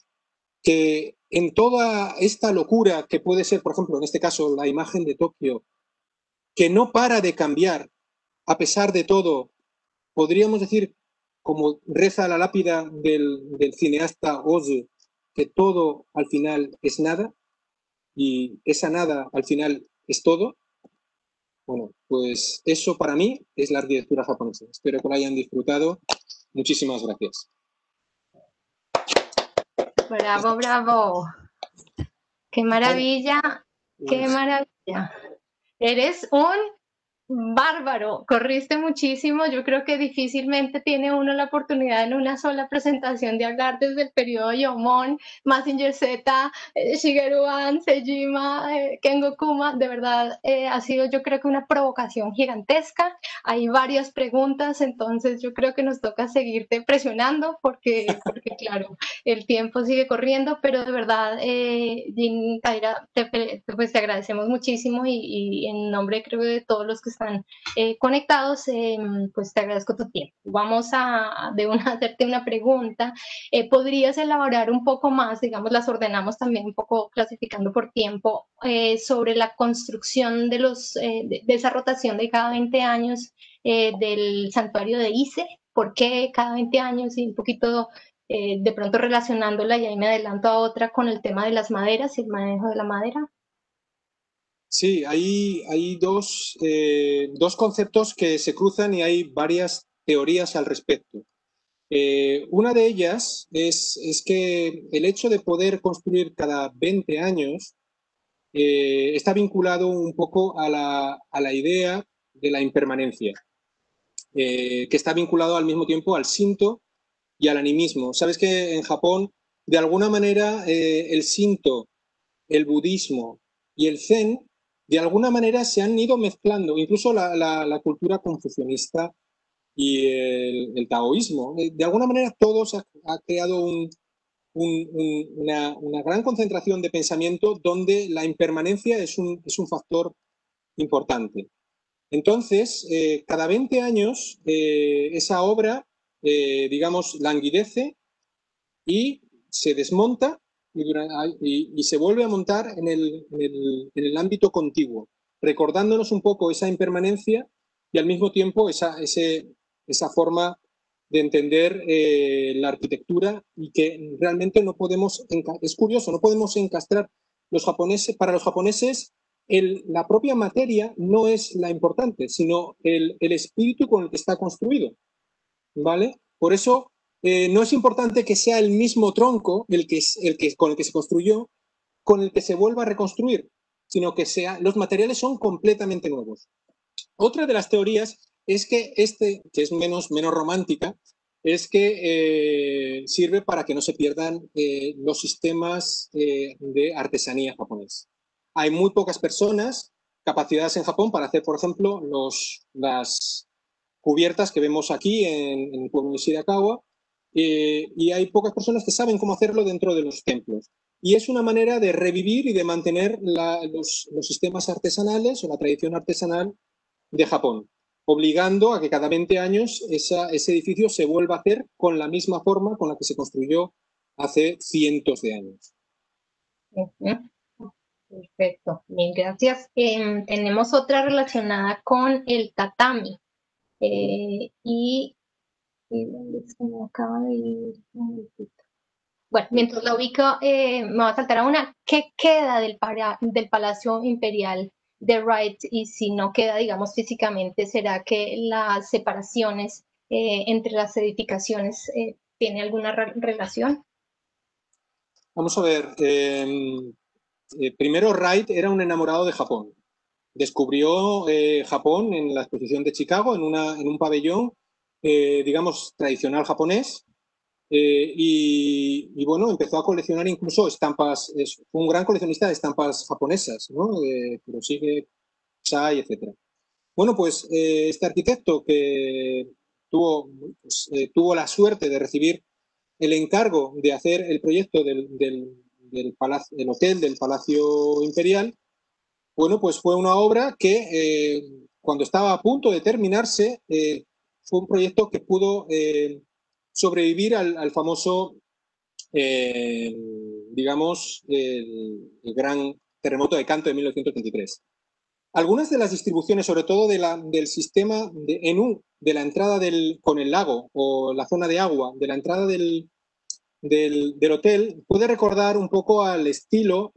que en toda esta locura que puede ser, por ejemplo, en este caso, la imagen de Tokio que no para de cambiar a pesar de todo. Podríamos decir, como reza la lápida del cineasta Oz, que todo al final es nada y esa nada al final es todo. Bueno, pues eso para mí es la arquitectura japonesa. Espero que lo hayan disfrutado. Muchísimas gracias. Bravo, bravo. Qué maravilla, qué maravilla. Eres un bárbaro, corriste muchísimo. Yo creo que difícilmente tiene uno la oportunidad en una sola presentación de hablar desde el periodo Yomon, Mazinger Z, Shigeru An, Sejima, Kengo Kuma. De verdad, ha sido yo creo que una provocación gigantesca. Hay varias preguntas, entonces yo creo que nos toca seguirte presionando porque claro, el tiempo sigue corriendo, pero de verdad, Jin, Taira, pues te agradecemos muchísimo y en nombre creo de todos los que están conectados, pues te agradezco tu tiempo. Vamos a de una hacerte una pregunta. ¿Podrías elaborar un poco más, digamos, las ordenamos también un poco clasificando por tiempo, sobre la construcción de, de esa rotación de cada 20 años del santuario de Ise? ¿Por qué cada 20 años? Y un poquito de pronto relacionándola, y ahí me adelanto a otra con el tema de las maderas y el manejo de la madera. Sí, hay dos conceptos que se cruzan y hay varias teorías al respecto. Una de ellas es que el hecho de poder construir cada 20 años está vinculado un poco a la idea de la impermanencia, que está vinculado al mismo tiempo al Shinto y al animismo. Sabes que en Japón, de alguna manera, el Shinto, el budismo y el zen, de alguna manera se han ido mezclando, incluso la cultura confucionista y el taoísmo. De alguna manera todo ha creado una gran concentración de pensamiento donde la impermanencia es un factor importante. Entonces, cada 20 años esa obra, digamos, languidece y se desmonta y se vuelve a montar en el ámbito contiguo, recordándonos un poco esa impermanencia y al mismo tiempo esa forma de entender la arquitectura, y que realmente no podemos, es curioso, no podemos encastrar los japoneses, para los japoneses la propia materia no es la importante, sino el espíritu con el que está construido, ¿vale? Por eso no es importante que sea el mismo tronco con el que se construyó, con el que se vuelva a reconstruir, sino que los materiales son completamente nuevos. Otra de las teorías es que que es menos romántica, es que sirve para que no se pierdan los sistemas de artesanía japonés. Hay muy pocas personas capacitadas en Japón para hacer, por ejemplo, las cubiertas que vemos aquí en el pueblo de Shirakawa, y hay pocas personas que saben cómo hacerlo dentro de los templos. Y es una manera de revivir y de mantener los sistemas artesanales o la tradición artesanal de Japón, obligando a que cada 20 años ese edificio se vuelva a hacer con la misma forma con la que se construyó hace cientos de años. Perfecto, bien, gracias. Tenemos otra relacionada con el tatami. Y ¿dónde se me acaba de ir? Bueno, mientras la ubico, me va a saltar a una. ¿Qué queda del Palacio Imperial de Wright? Y si no queda, digamos, físicamente, ¿será que las separaciones entre las edificaciones tiene alguna relación? Vamos a ver. Primero, Wright era un enamorado de Japón. Descubrió Japón en la exposición de Chicago, en un pabellón, digamos, tradicional japonés. Y bueno, empezó a coleccionar incluso estampas. Fue un gran coleccionista de estampas japonesas, ¿no? De Kuroshige, Sai, etc. Bueno, pues este arquitecto que tuvo la suerte de recibir el encargo de hacer el proyecto del hotel del Palacio Imperial, bueno, pues fue una obra que cuando estaba a punto de terminarse, fue un proyecto que pudo sobrevivir al famoso, digamos, el gran terremoto de Kanto de 1933. algunas de las distribuciones, sobre todo del sistema de ENU, de la entrada con el lago o la zona de agua, de la entrada del hotel, puede recordar un poco al estilo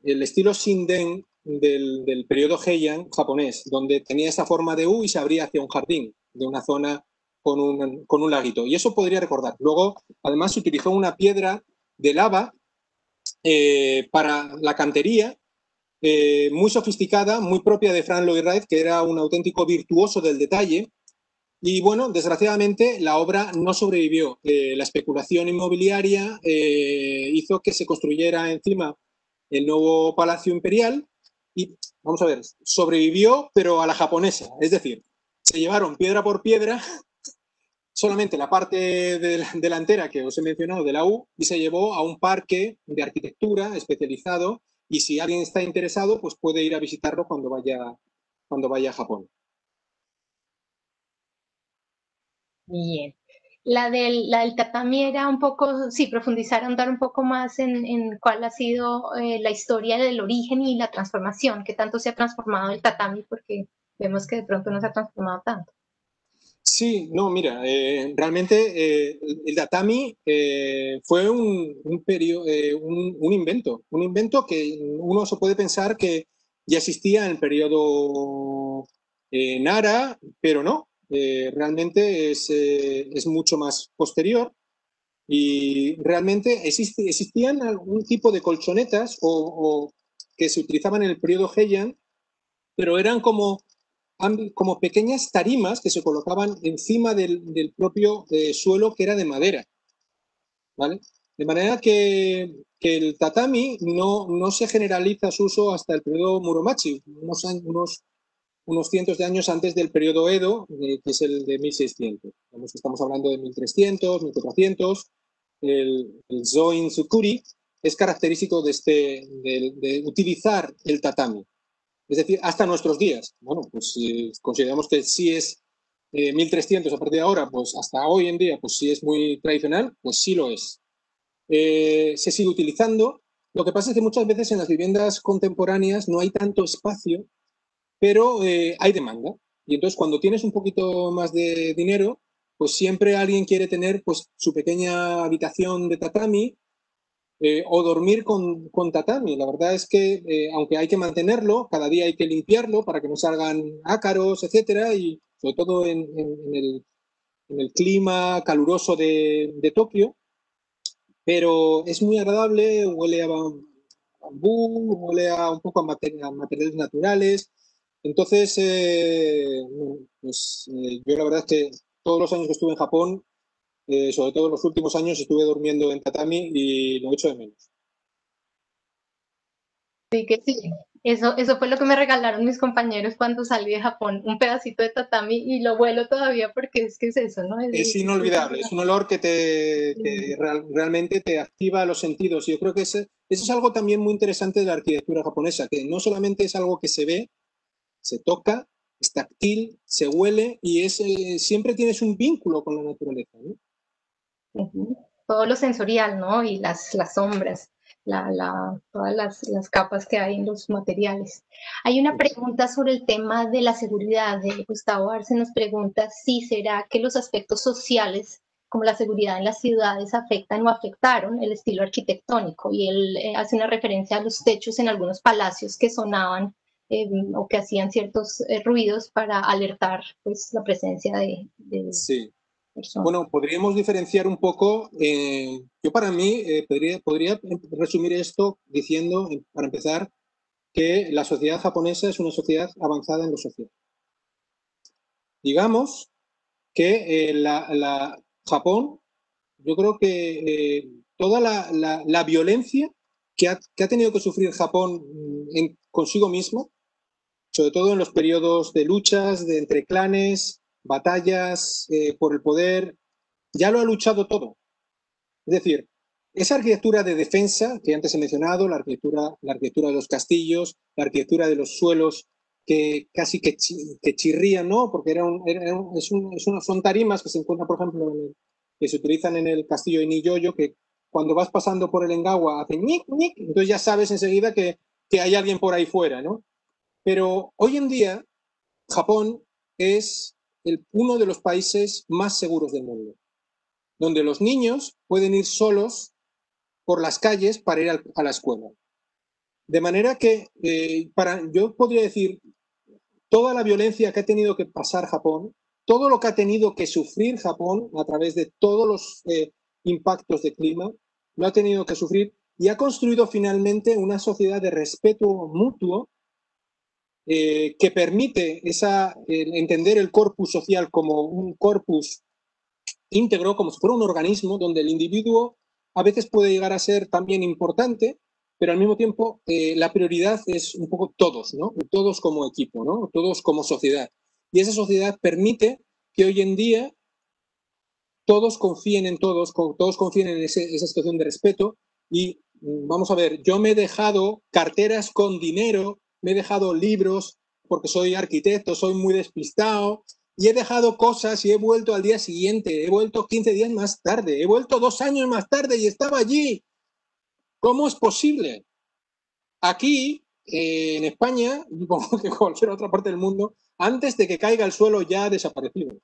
el estilo Shinden del periodo Heian japonés, donde tenía esa forma de U y se abría hacia un jardín de una zona con un laguito. Y eso podría recordar. Luego, además, se utilizó una piedra de lava para la cantería, muy sofisticada, muy propia de Frank Lloyd Wright, que era un auténtico virtuoso del detalle. Y bueno, desgraciadamente la obra no sobrevivió. La especulación inmobiliaria hizo que se construyera encima el nuevo Palacio Imperial y, vamos a ver, sobrevivió, pero a la japonesa. Es decir, se llevaron piedra por piedra solamente la parte delantera que os he mencionado de la U y se llevó a un parque de arquitectura especializado y si alguien está interesado, pues puede ir a visitarlo cuando vaya a Japón. Bien. La del tatami era un poco, sí, profundizar, andar un poco más en cuál ha sido la historia del origen y la transformación, qué tanto se ha transformado el tatami, porque vemos que de pronto no se ha transformado tanto. Sí, no, mira, realmente el tatami fue un invento que uno se puede pensar que ya existía en el periodo Nara, pero no, realmente es mucho más posterior y realmente existían algún tipo de colchonetas que se utilizaban en el periodo Heian, pero eran como pequeñas tarimas que se colocaban encima del propio suelo que era de madera, ¿vale? De manera que el tatami no se generaliza su uso hasta el periodo Muromachi, unos cientos de años antes del periodo Edo, que es el de 1600. Estamos hablando de 1300, 1400. El Zoin Tsukuri es característico de utilizar el tatami. Es decir, hasta nuestros días. Bueno, pues si consideramos que sí es 1300 a partir de ahora, pues hasta hoy en día, pues sí es muy tradicional, pues sí lo es. Se sigue utilizando. Lo que pasa es que muchas veces en las viviendas contemporáneas no hay tanto espacio, pero hay demanda. Y entonces cuando tienes un poquito más de dinero, pues siempre alguien quiere tener pues su pequeña habitación de tatami o dormir con tatami. La verdad es que, aunque hay que mantenerlo, cada día hay que limpiarlo para que no salgan ácaros, etcétera, y sobre todo en el clima caluroso de Tokio, pero es muy agradable, huele a bambú, huele a un poco a materiales naturales. Entonces, pues yo la verdad es que todos los años que estuve en Japón, sobre todo los últimos años, estuve durmiendo en tatami y lo echo de menos. Sí, que sí. Eso fue lo que me regalaron mis compañeros cuando salí de Japón, un pedacito de tatami y lo vuelo todavía porque es que es eso, ¿no? Es inolvidable, es un olor que realmente te activa los sentidos. Y yo creo que eso es algo también muy interesante de la arquitectura japonesa, que no solamente es algo que se ve, se toca, es táctil, se huele y siempre tienes un vínculo con la naturaleza, ¿no? Todo lo sensorial, ¿no? Y las sombras, todas las capas que hay en los materiales. Hay una pregunta sobre el tema de la seguridad. Gustavo Arce nos pregunta si será que los aspectos sociales, como la seguridad en las ciudades, afectan o afectaron el estilo arquitectónico. Y él hace una referencia a los techos en algunos palacios que sonaban o que hacían ciertos ruidos para alertar pues, la presencia de Sí. personas. Bueno, podríamos diferenciar un poco. Yo para mí podría resumir esto diciendo, para empezar, que la sociedad japonesa es una sociedad avanzada en lo social. Digamos que Japón, yo creo que toda la violencia que ha tenido que sufrir Japón consigo mismo, sobre todo en los periodos de luchas entre clanes, batallas por el poder, ya lo ha luchado todo. Es decir, esa arquitectura de defensa que antes he mencionado, la arquitectura de los castillos, la arquitectura de los suelos que casi que chirrían, ¿no? Porque son tarimas que se encuentran, por ejemplo, que se utilizan en el castillo de Nijoyo, que cuando vas pasando por el Engawa hacen ñic, ñic, entonces ya sabes enseguida que que hay alguien por ahí fuera, ¿no? Pero hoy en día Japón es uno de los países más seguros del mundo, donde los niños pueden ir solos por las calles para ir a la escuela. De manera que yo podría decir, toda la violencia que ha tenido que pasar Japón, todo lo que ha tenido que sufrir Japón a través de todos los impactos de clima, lo ha tenido que sufrir y ha construido finalmente una sociedad de respeto mutuo que permite entender el corpus social como un corpus íntegro, como si fuera un organismo donde el individuo a veces puede llegar a ser también importante, pero al mismo tiempo la prioridad es un poco todos, ¿no? Todos como equipo, ¿no? Todos como sociedad. Y esa sociedad permite que hoy en día todos confíen en todos confíen en esa situación de respeto y vamos a ver, yo me he dejado carteras con dinero, me he dejado libros porque soy arquitecto, soy muy despistado y he dejado cosas y he vuelto al día siguiente, he vuelto 15 días más tarde, he vuelto 2 años más tarde y estaba allí. ¿Cómo es posible? Aquí, en España, como que en cualquier otra parte del mundo, antes de que caiga al suelo ya ha desaparecido.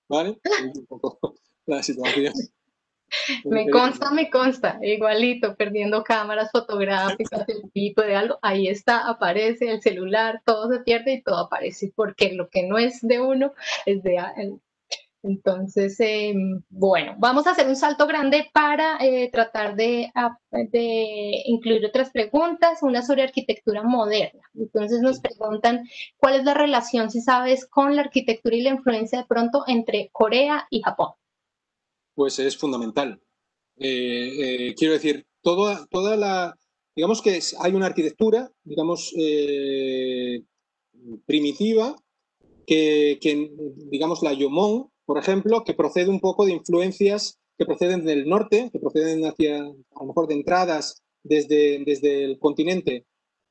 ¿Vale? Un poco la situación. Me consta, igualito, perdiendo cámaras fotográficas, el tipo de algo, ahí está, aparece el celular, todo se pierde y todo aparece, porque lo que no es de uno es de... Entonces, bueno, vamos a hacer un salto grande para tratar de incluir otras preguntas, una sobre arquitectura moderna. Entonces nos preguntan, ¿cuál es la relación, si sabes, con la arquitectura y la influencia de pronto entre Corea y Japón? Pues es fundamental. Quiero decir, digamos que hay una arquitectura, digamos, primitiva, que digamos la Yomon, por ejemplo, que procede un poco de influencias que proceden del norte, que proceden hacia, a lo mejor, de entradas desde el continente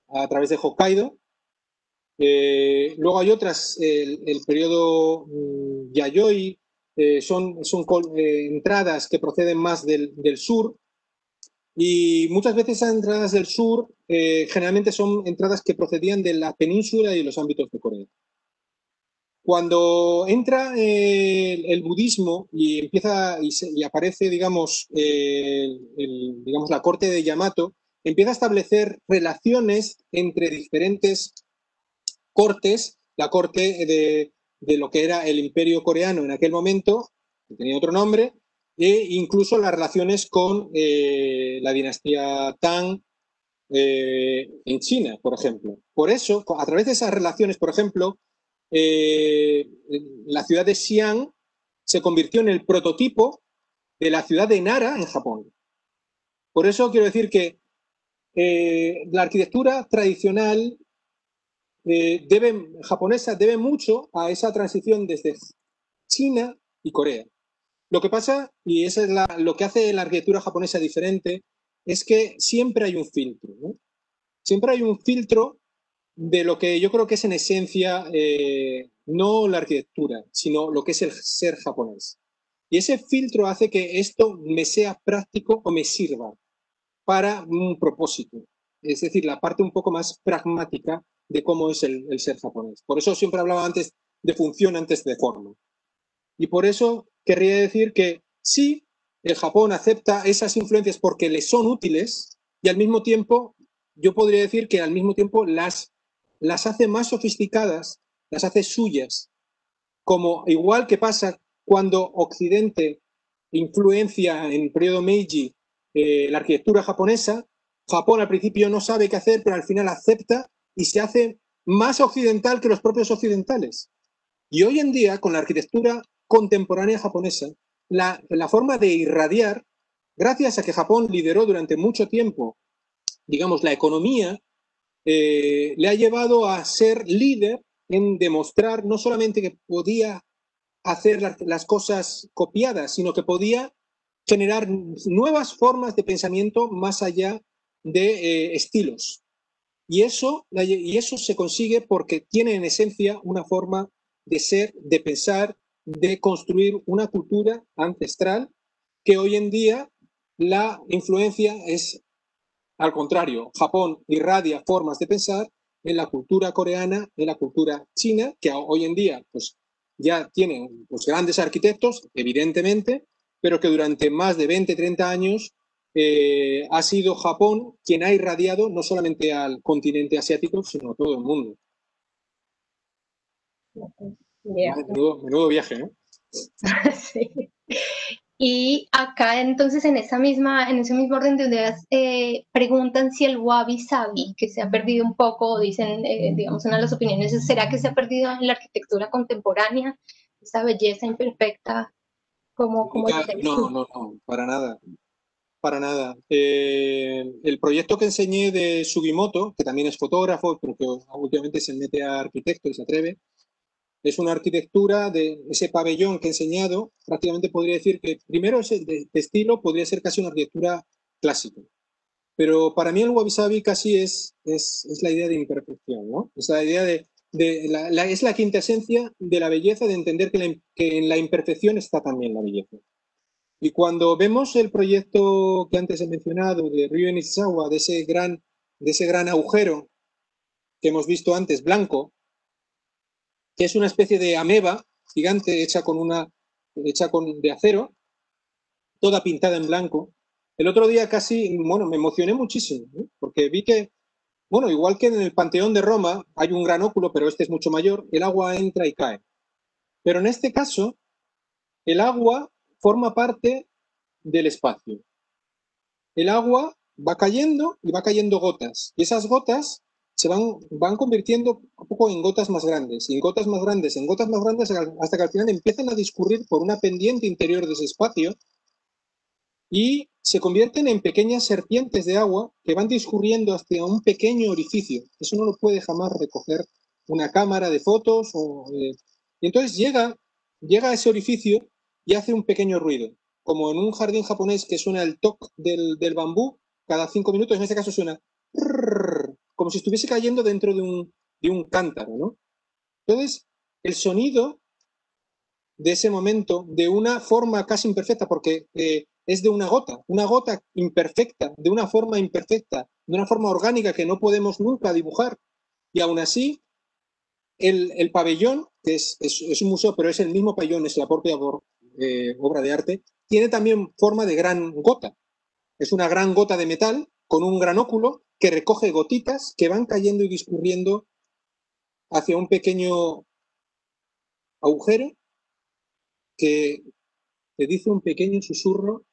a través de Hokkaido. Luego hay otras, el periodo Yayoi, son entradas que proceden más del sur, y muchas veces esas entradas del sur generalmente son entradas que procedían de la península y los ámbitos de Corea. Cuando entra el budismo y empieza y aparece, digamos, digamos, la corte de Yamato, empieza a establecer relaciones entre diferentes cortes, la corte de lo que era el imperio coreano en aquel momento, que tenía otro nombre, e incluso las relaciones con la dinastía Tang en China, por ejemplo. Por eso, a través de esas relaciones, por ejemplo, la ciudad de Xi'an se convirtió en el prototipo de la ciudad de Nara en Japón. Por eso quiero decir que la arquitectura tradicional japonesa debe mucho a esa transición desde China y Corea. Lo que pasa, y eso es lo que hace la arquitectura japonesa diferente, es que siempre hay un filtro, ¿no? Siempre hay un filtro de lo que yo creo que es en esencia no la arquitectura, sino lo que es el ser japonés. Y ese filtro hace que esto me sea práctico o me sirva para un propósito. Es decir, la parte un poco más pragmática de cómo es el ser japonés. Por eso siempre hablaba antes de función antes de forma. Y por eso querría decir que sí, el Japón acepta esas influencias porque le son útiles y al mismo tiempo, yo podría decir que al mismo tiempo las hace más sofisticadas, las hace suyas. Como igual que pasa cuando Occidente influencia en el periodo Meiji la arquitectura japonesa, Japón al principio no sabe qué hacer, pero al final acepta y se hace más occidental que los propios occidentales. Y hoy en día, con la arquitectura contemporánea japonesa, la forma de irradiar, gracias a que Japón lideró durante mucho tiempo, digamos, la economía, le ha llevado a ser líder en demostrar no solamente que podía hacer las cosas copiadas, sino que podía generar nuevas formas de pensamiento más allá de estilos. Y eso se consigue porque tiene en esencia una forma de ser, de pensar, de construir una cultura ancestral que hoy en día la influencia es Al contrario, Japón irradia formas de pensar en la cultura coreana, en la cultura china, que hoy en día pues, ya tienen pues, grandes arquitectos, evidentemente, pero que durante más de 20, 30 años ha sido Japón quien ha irradiado no solamente al continente asiático, sino a todo el mundo. Yeah. Menudo viaje, ¿no? Sí. Y acá entonces en ese mismo orden de ideas preguntan si el wabi sabi, que se ha perdido un poco, dicen, digamos, una de las opiniones es, ¿será que se ha perdido en la arquitectura contemporánea? Esa belleza imperfecta, ¿cómo dices tú? No, para nada. Para nada. El proyecto que enseñé de Sugimoto, que también es fotógrafo, pero que últimamente se mete a arquitecto y se atreve, es una arquitectura de ese pabellón que he enseñado. Prácticamente podría decir que primero de estilo podría ser casi una arquitectura clásica. Pero para mí el wabi sabi casi es la idea de imperfección, ¿no? Es la idea es la quinta esencia de la belleza, de entender que en la imperfección está también la belleza. Y cuando vemos el proyecto que antes he mencionado de Ryo Nishizawa, de ese gran agujero que hemos visto antes, blanco, que es una especie de ameba gigante hecha de acero, toda pintada en blanco. El otro día casi, bueno, me emocioné muchísimo, ¿eh? Porque vi que, bueno, igual que en el Panteón de Roma hay un gran óculo, pero este es mucho mayor, el agua entra y cae. Pero en este caso, el agua forma parte del espacio. El agua va cayendo y va cayendo gotas. Y esas gotas se van convirtiendo un poco en gotas más grandes, y en gotas más grandes, en gotas más grandes, hasta que al final empiezan a discurrir por una pendiente interior de ese espacio y se convierten en pequeñas serpientes de agua que van discurriendo hasta un pequeño orificio. Eso no lo puede jamás recoger una cámara de fotos. Y entonces llega a ese orificio y hace un pequeño ruido, como en un jardín japonés que suena el toc del bambú cada 5 minutos. En este caso suena como si estuviese cayendo dentro de un cántaro, ¿no? Entonces, el sonido de ese momento, de una forma casi imperfecta, porque es de una gota imperfecta, de una forma imperfecta, de una forma orgánica que no podemos nunca dibujar. Y aún así, el pabellón, que es un museo, pero es el mismo pabellón, es la propia obra de arte, tiene también forma de gran gota. Es una gran gota de metal con un gran óculo que recoge gotitas que van cayendo y discurriendo hacia un pequeño agujero que te dice un pequeño susurro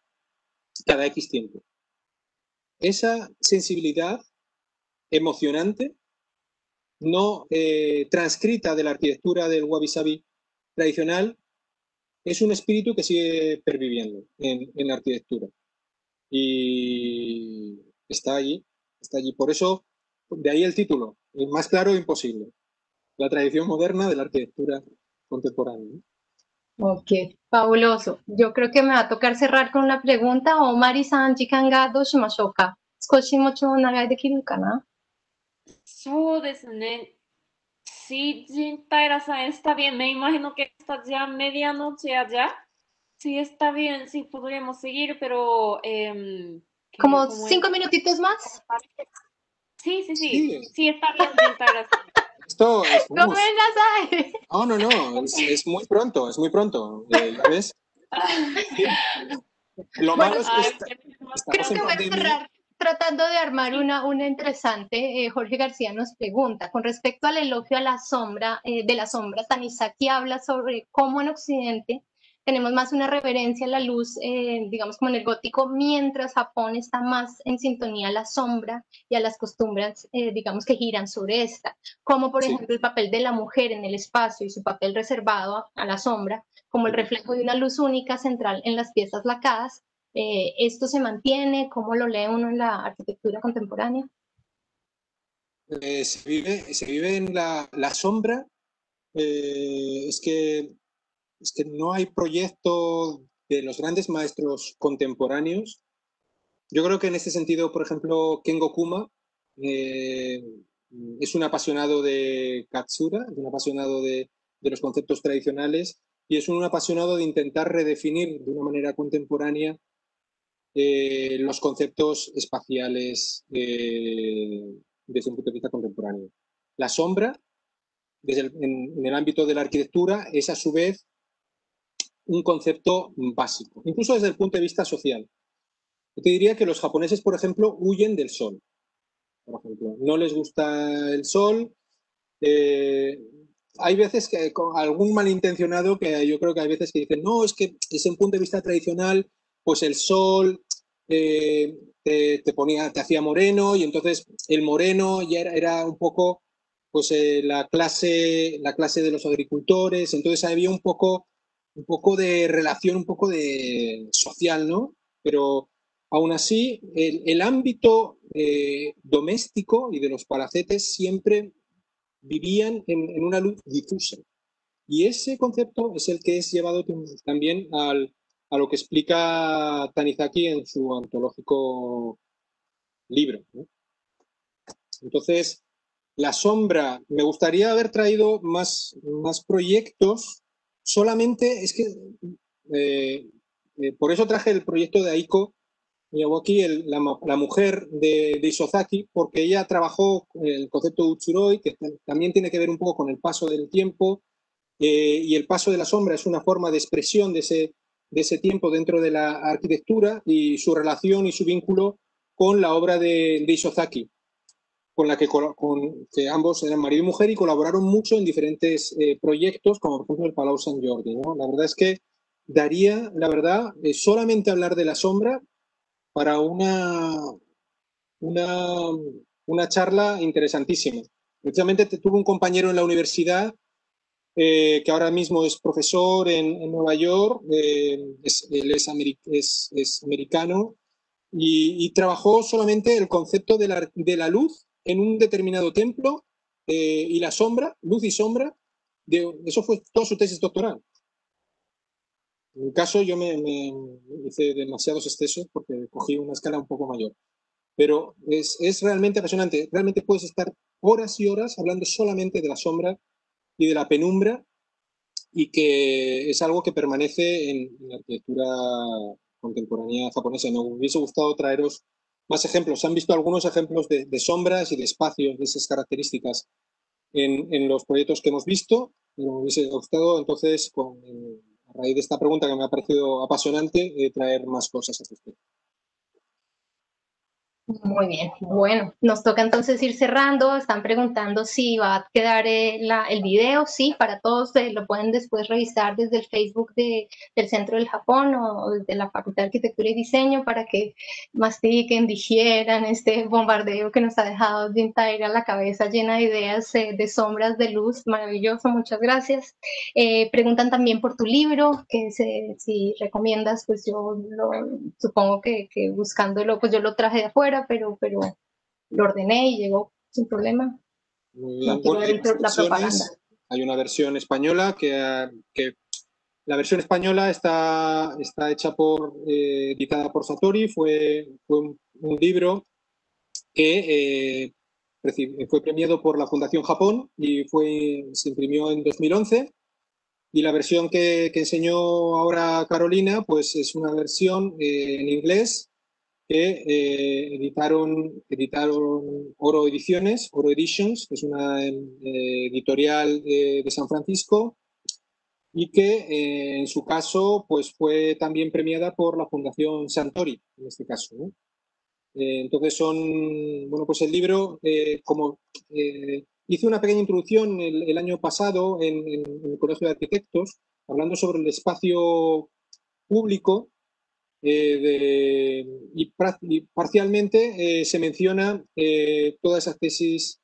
cada X tiempo. Esa sensibilidad emocionante, no transcrita de la arquitectura del wabi sabi tradicional, es un espíritu que sigue perviviendo en la arquitectura. Y está allí. Por eso, de ahí el título, el más claro imposible, la tradición moderna de la arquitectura contemporánea, ¿no? Ok, fabuloso. Yo creo que me va a tocar cerrar con una pregunta. Omari-san, jikan ga dou shimashou ka? Skoshi mocho nagai dekiru kana? そうですね。Si Taira san está bien, me imagino que está ya medianoche allá. Sí, está bien, sí, podríamos seguir, pero ¿Como como 5 minutitos más? Sí, sí, sí, Sí, sí, está bien, Taira san. esto es, vamos, ¡Gomenasai! no, es muy pronto, ¿ya ves? Lo malo Bueno, es que Ay, estamos creo en que voy a pandemia. cerrar tratando de armar una interesante. Jorge García nos pregunta, con respecto al elogio a la sombra, de la sombra, Tanizaki habla sobre cómo en Occidente tenemos más una reverencia a la luz, digamos como en el gótico, mientras Japón está más en sintonía a la sombra y a las costumbres, digamos que giran sobre esta, como por Sí. ejemplo el papel de la mujer en el espacio y su papel reservado a la sombra, como el reflejo de una luz única central en las piezas lacadas. ¿Esto se mantiene? ¿Cómo lo lee uno en la arquitectura contemporánea? Se vive en la sombra. Es que no hay proyecto de los grandes maestros contemporáneos. Yo creo que en este sentido, por ejemplo, Kengo Kuma eh, es un apasionado de Katsura, es un apasionado de los conceptos tradicionales y es un apasionado de intentar redefinir de una manera contemporánea los conceptos espaciales desde un punto de vista contemporáneo. La sombra, en el ámbito de la arquitectura, es a su vez un concepto básico, incluso desde el punto de vista social. Yo te diría que los japoneses, por ejemplo, huyen del sol. Por ejemplo, no les gusta el sol. Hay veces que con algún malintencionado que yo creo que hay veces que dicen, no, es que desde un punto de vista tradicional, pues el sol te hacía moreno, y entonces el moreno ya era un poco pues la clase de los agricultores, entonces había un poco de relación, un poco de social, ¿no? Pero aún así, el ámbito doméstico y de los palacetes siempre vivían en una luz difusa. Y ese concepto es el que es llevado también a lo que explica Tanizaki en su antológico libro, ¿no? Entonces, la sombra, me gustaría haber traído más proyectos, solamente es que por eso traje el proyecto de Aiko Miyawaki, la mujer de Isozaki, porque ella trabajó el concepto de Utsuroi, que también tiene que ver un poco con el paso del tiempo, y el paso de la sombra es una forma de expresión de ese tiempo dentro de la arquitectura, y su relación y su vínculo con la obra de Isozaki, con la que ambos eran marido y mujer y colaboraron mucho en diferentes proyectos, como por ejemplo el Palau Sant Jordi, ¿no? La verdad es que daría, la verdad, solamente hablar de la sombra para una charla interesantísima. Precisamente tuve un compañero en la universidad que ahora mismo es profesor en Nueva York, él es americano, y trabajó solamente el concepto de la luz en un determinado templo y la sombra, luz y sombra, eso fue toda su tesis doctoral. En mi caso yo me hice demasiados excesos porque cogí una escala un poco mayor. Pero es realmente apasionante. Realmente puedes estar horas y horas hablando solamente de la sombra y de la penumbra, y que es algo que permanece en la arquitectura contemporánea japonesa. Me hubiese gustado traeros más ejemplos. Se han visto algunos ejemplos de sombras y de espacios de esas características en los proyectos que hemos visto. Me hubiese gustado, entonces, a raíz de esta pregunta que me ha parecido apasionante, traer más cosas a respecto. Muy bien, bueno, nos toca entonces ir cerrando. Están preguntando si va a quedar el video. Sí, para todos lo pueden después revisar desde el Facebook del Centro del Japón o desde la Facultad de Arquitectura y Diseño, para que mastiquen, digieran este bombardeo que nos ha dejado Jintaira a la cabeza llena de ideas de sombras, de luz. Maravilloso, muchas gracias. Preguntan también por tu libro, que si recomiendas, pues yo supongo que buscándolo, pues yo lo traje de afuera, pero lo ordené y llegó sin problema. Muy bien. No quiero ver la propaganda. Hay una versión española que la versión española está hecha editada por Satori. Fue un libro que fue premiado por la Fundación Japón y se imprimió en 2011. Y la versión que enseñó ahora Carolina, pues es una versión en inglés que editaron Oro Ediciones, Oro Editions, que es una editorial de San Francisco, y que en su caso pues fue también premiada por la Fundación Santori, en este caso, ¿no? Entonces bueno, pues el libro, hice una pequeña introducción el año pasado en el Colegio de Arquitectos, hablando sobre el espacio público, y parcialmente se menciona todas esas tesis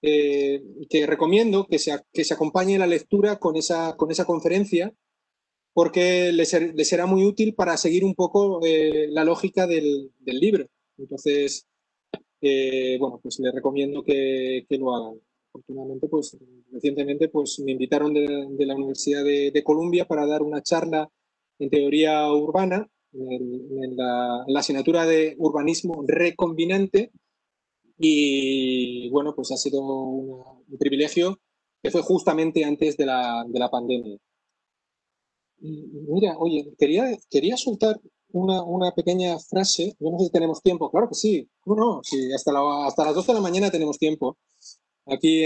que recomiendo que se acompañe la lectura con esa conferencia, porque les será muy útil para seguir un poco la lógica del libro. Entonces, bueno, pues les recomiendo que lo hagan. Afortunadamente, pues recientemente pues, me invitaron de la Universidad de Columbia para dar una charla en teoría urbana en la asignatura de urbanismo recombinante, y bueno, pues ha sido un privilegio, que fue justamente antes de la pandemia. Y mira, oye, quería soltar una pequeña frase. Yo no sé si tenemos tiempo. Claro que sí. No, sí, hasta las 2 de la mañana tenemos tiempo. Aquí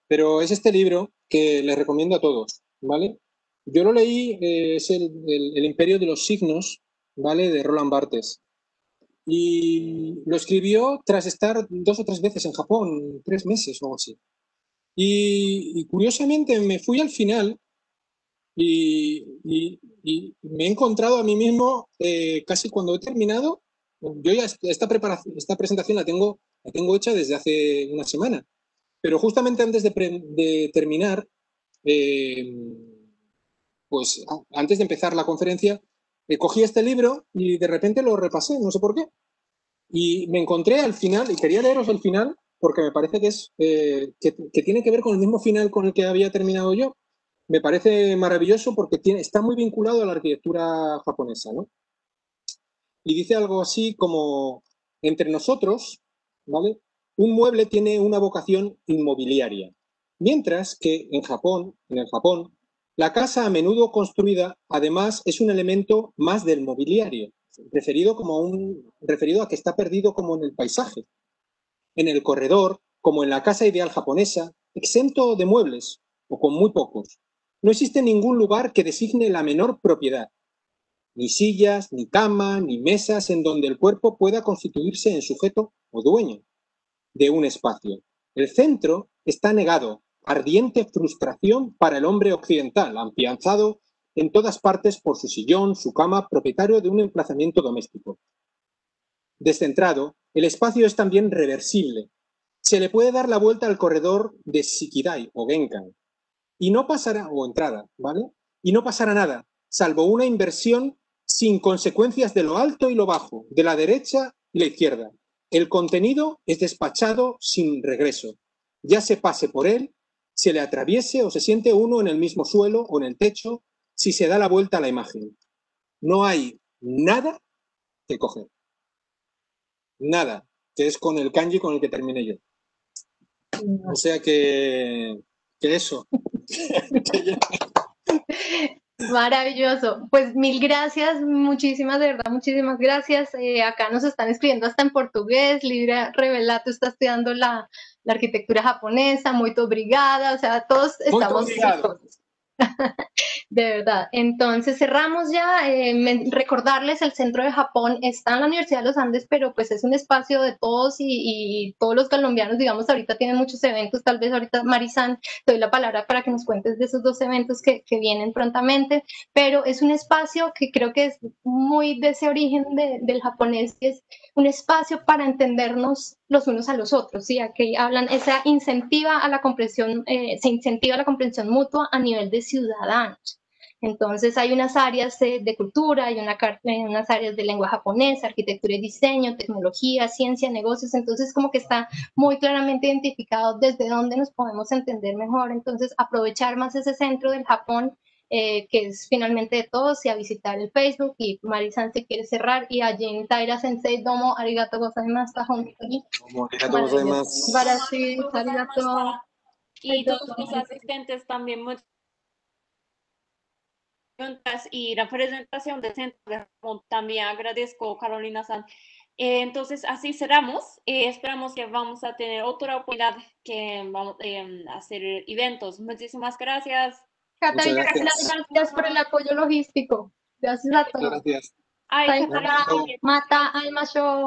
pero es este libro que les recomiendo a todos, ¿vale? Yo lo leí, es el Imperio de los Signos, ¿vale? De Roland Barthes. Y lo escribió tras estar 2 o 3 veces en Japón, 3 meses o algo así. Y curiosamente me fui al final y me he encontrado a mí mismo casi cuando he terminado. Yo ya esta presentación la tengo hecha desde hace una semana, pero justamente antes de terminar, pues antes de empezar la conferencia, cogí este libro y de repente lo repasé, no sé por qué. Y me encontré al final, y quería leeros el final, porque me parece que que tiene que ver con el mismo final con el que había terminado yo. Me parece maravilloso porque está muy vinculado a la arquitectura japonesa, ¿no? Y dice algo así como, entre nosotros, ¿vale? Un mueble tiene una vocación inmobiliaria, mientras que en el Japón, la casa a menudo construida, además, es un elemento más del mobiliario, referido a que está perdido como en el paisaje, en el corredor, como en la casa ideal japonesa, exento de muebles, o con muy pocos. No existe ningún lugar que designe la menor propiedad, ni sillas, ni cama, ni mesas en donde el cuerpo pueda constituirse en sujeto o dueño de un espacio. El centro está negado, ardiente frustración para el hombre occidental, afianzado en todas partes por su sillón, su cama, propietario de un emplazamiento doméstico. Descentrado, el espacio es también reversible. Se le puede dar la vuelta al corredor de Shikidai o Genkan, y no pasará, o entrada, ¿vale? Y no pasará nada, salvo una inversión sin consecuencias de lo alto y lo bajo, de la derecha y la izquierda. El contenido es despachado sin regreso. Ya se pase por él, se le atraviese o se siente uno en el mismo suelo o en el techo, si se da la vuelta a la imagen. No hay nada que coger. Nada, que es con el kanji con el que terminé yo. O sea que eso. Maravilloso. Pues mil gracias, muchísimas, de verdad, muchísimas gracias. Acá nos están escribiendo hasta en portugués. Libra Revelato está estudiando la arquitectura japonesa. Muy obrigada. O sea, todos estamos listos. De verdad. Entonces cerramos ya. Recordarles, el Centro de Japón está en la Universidad de los Andes, pero pues es un espacio de todos y todos los colombianos, digamos, ahorita tienen muchos eventos. Tal vez ahorita, Marisan, te doy la palabra para que nos cuentes de esos 2 eventos que vienen prontamente, pero es un espacio que creo que es muy de ese origen del japonés, que es un espacio para entendernos los unos a los otros, ¿sí? Aquí hablan, se incentiva la comprensión mutua a nivel de ciudadanos. Entonces hay unas áreas de cultura, hay unas áreas de lengua japonesa, arquitectura y diseño, tecnología, ciencia, negocios. Entonces como que está muy claramente identificado desde dónde nos podemos entender mejor. Entonces aprovechar más ese centro del Japón, que es finalmente de todos, y a visitar el Facebook. Y Marisan se quiere cerrar, y a Jin Taira Sensei, domo arigato gozaimasu. Arigato gozaimasu. Arigato. Y todos los asistentes también, muchas preguntas y la presentación del centro de Japón. También agradezco, Carolina-san. Entonces, así cerramos. Esperamos que vamos a tener otra oportunidad que vamos a hacer eventos. Muchísimas gracias. Catarina, gracias por el apoyo logístico. Gracias a todos. Gracias. Mata, alma show.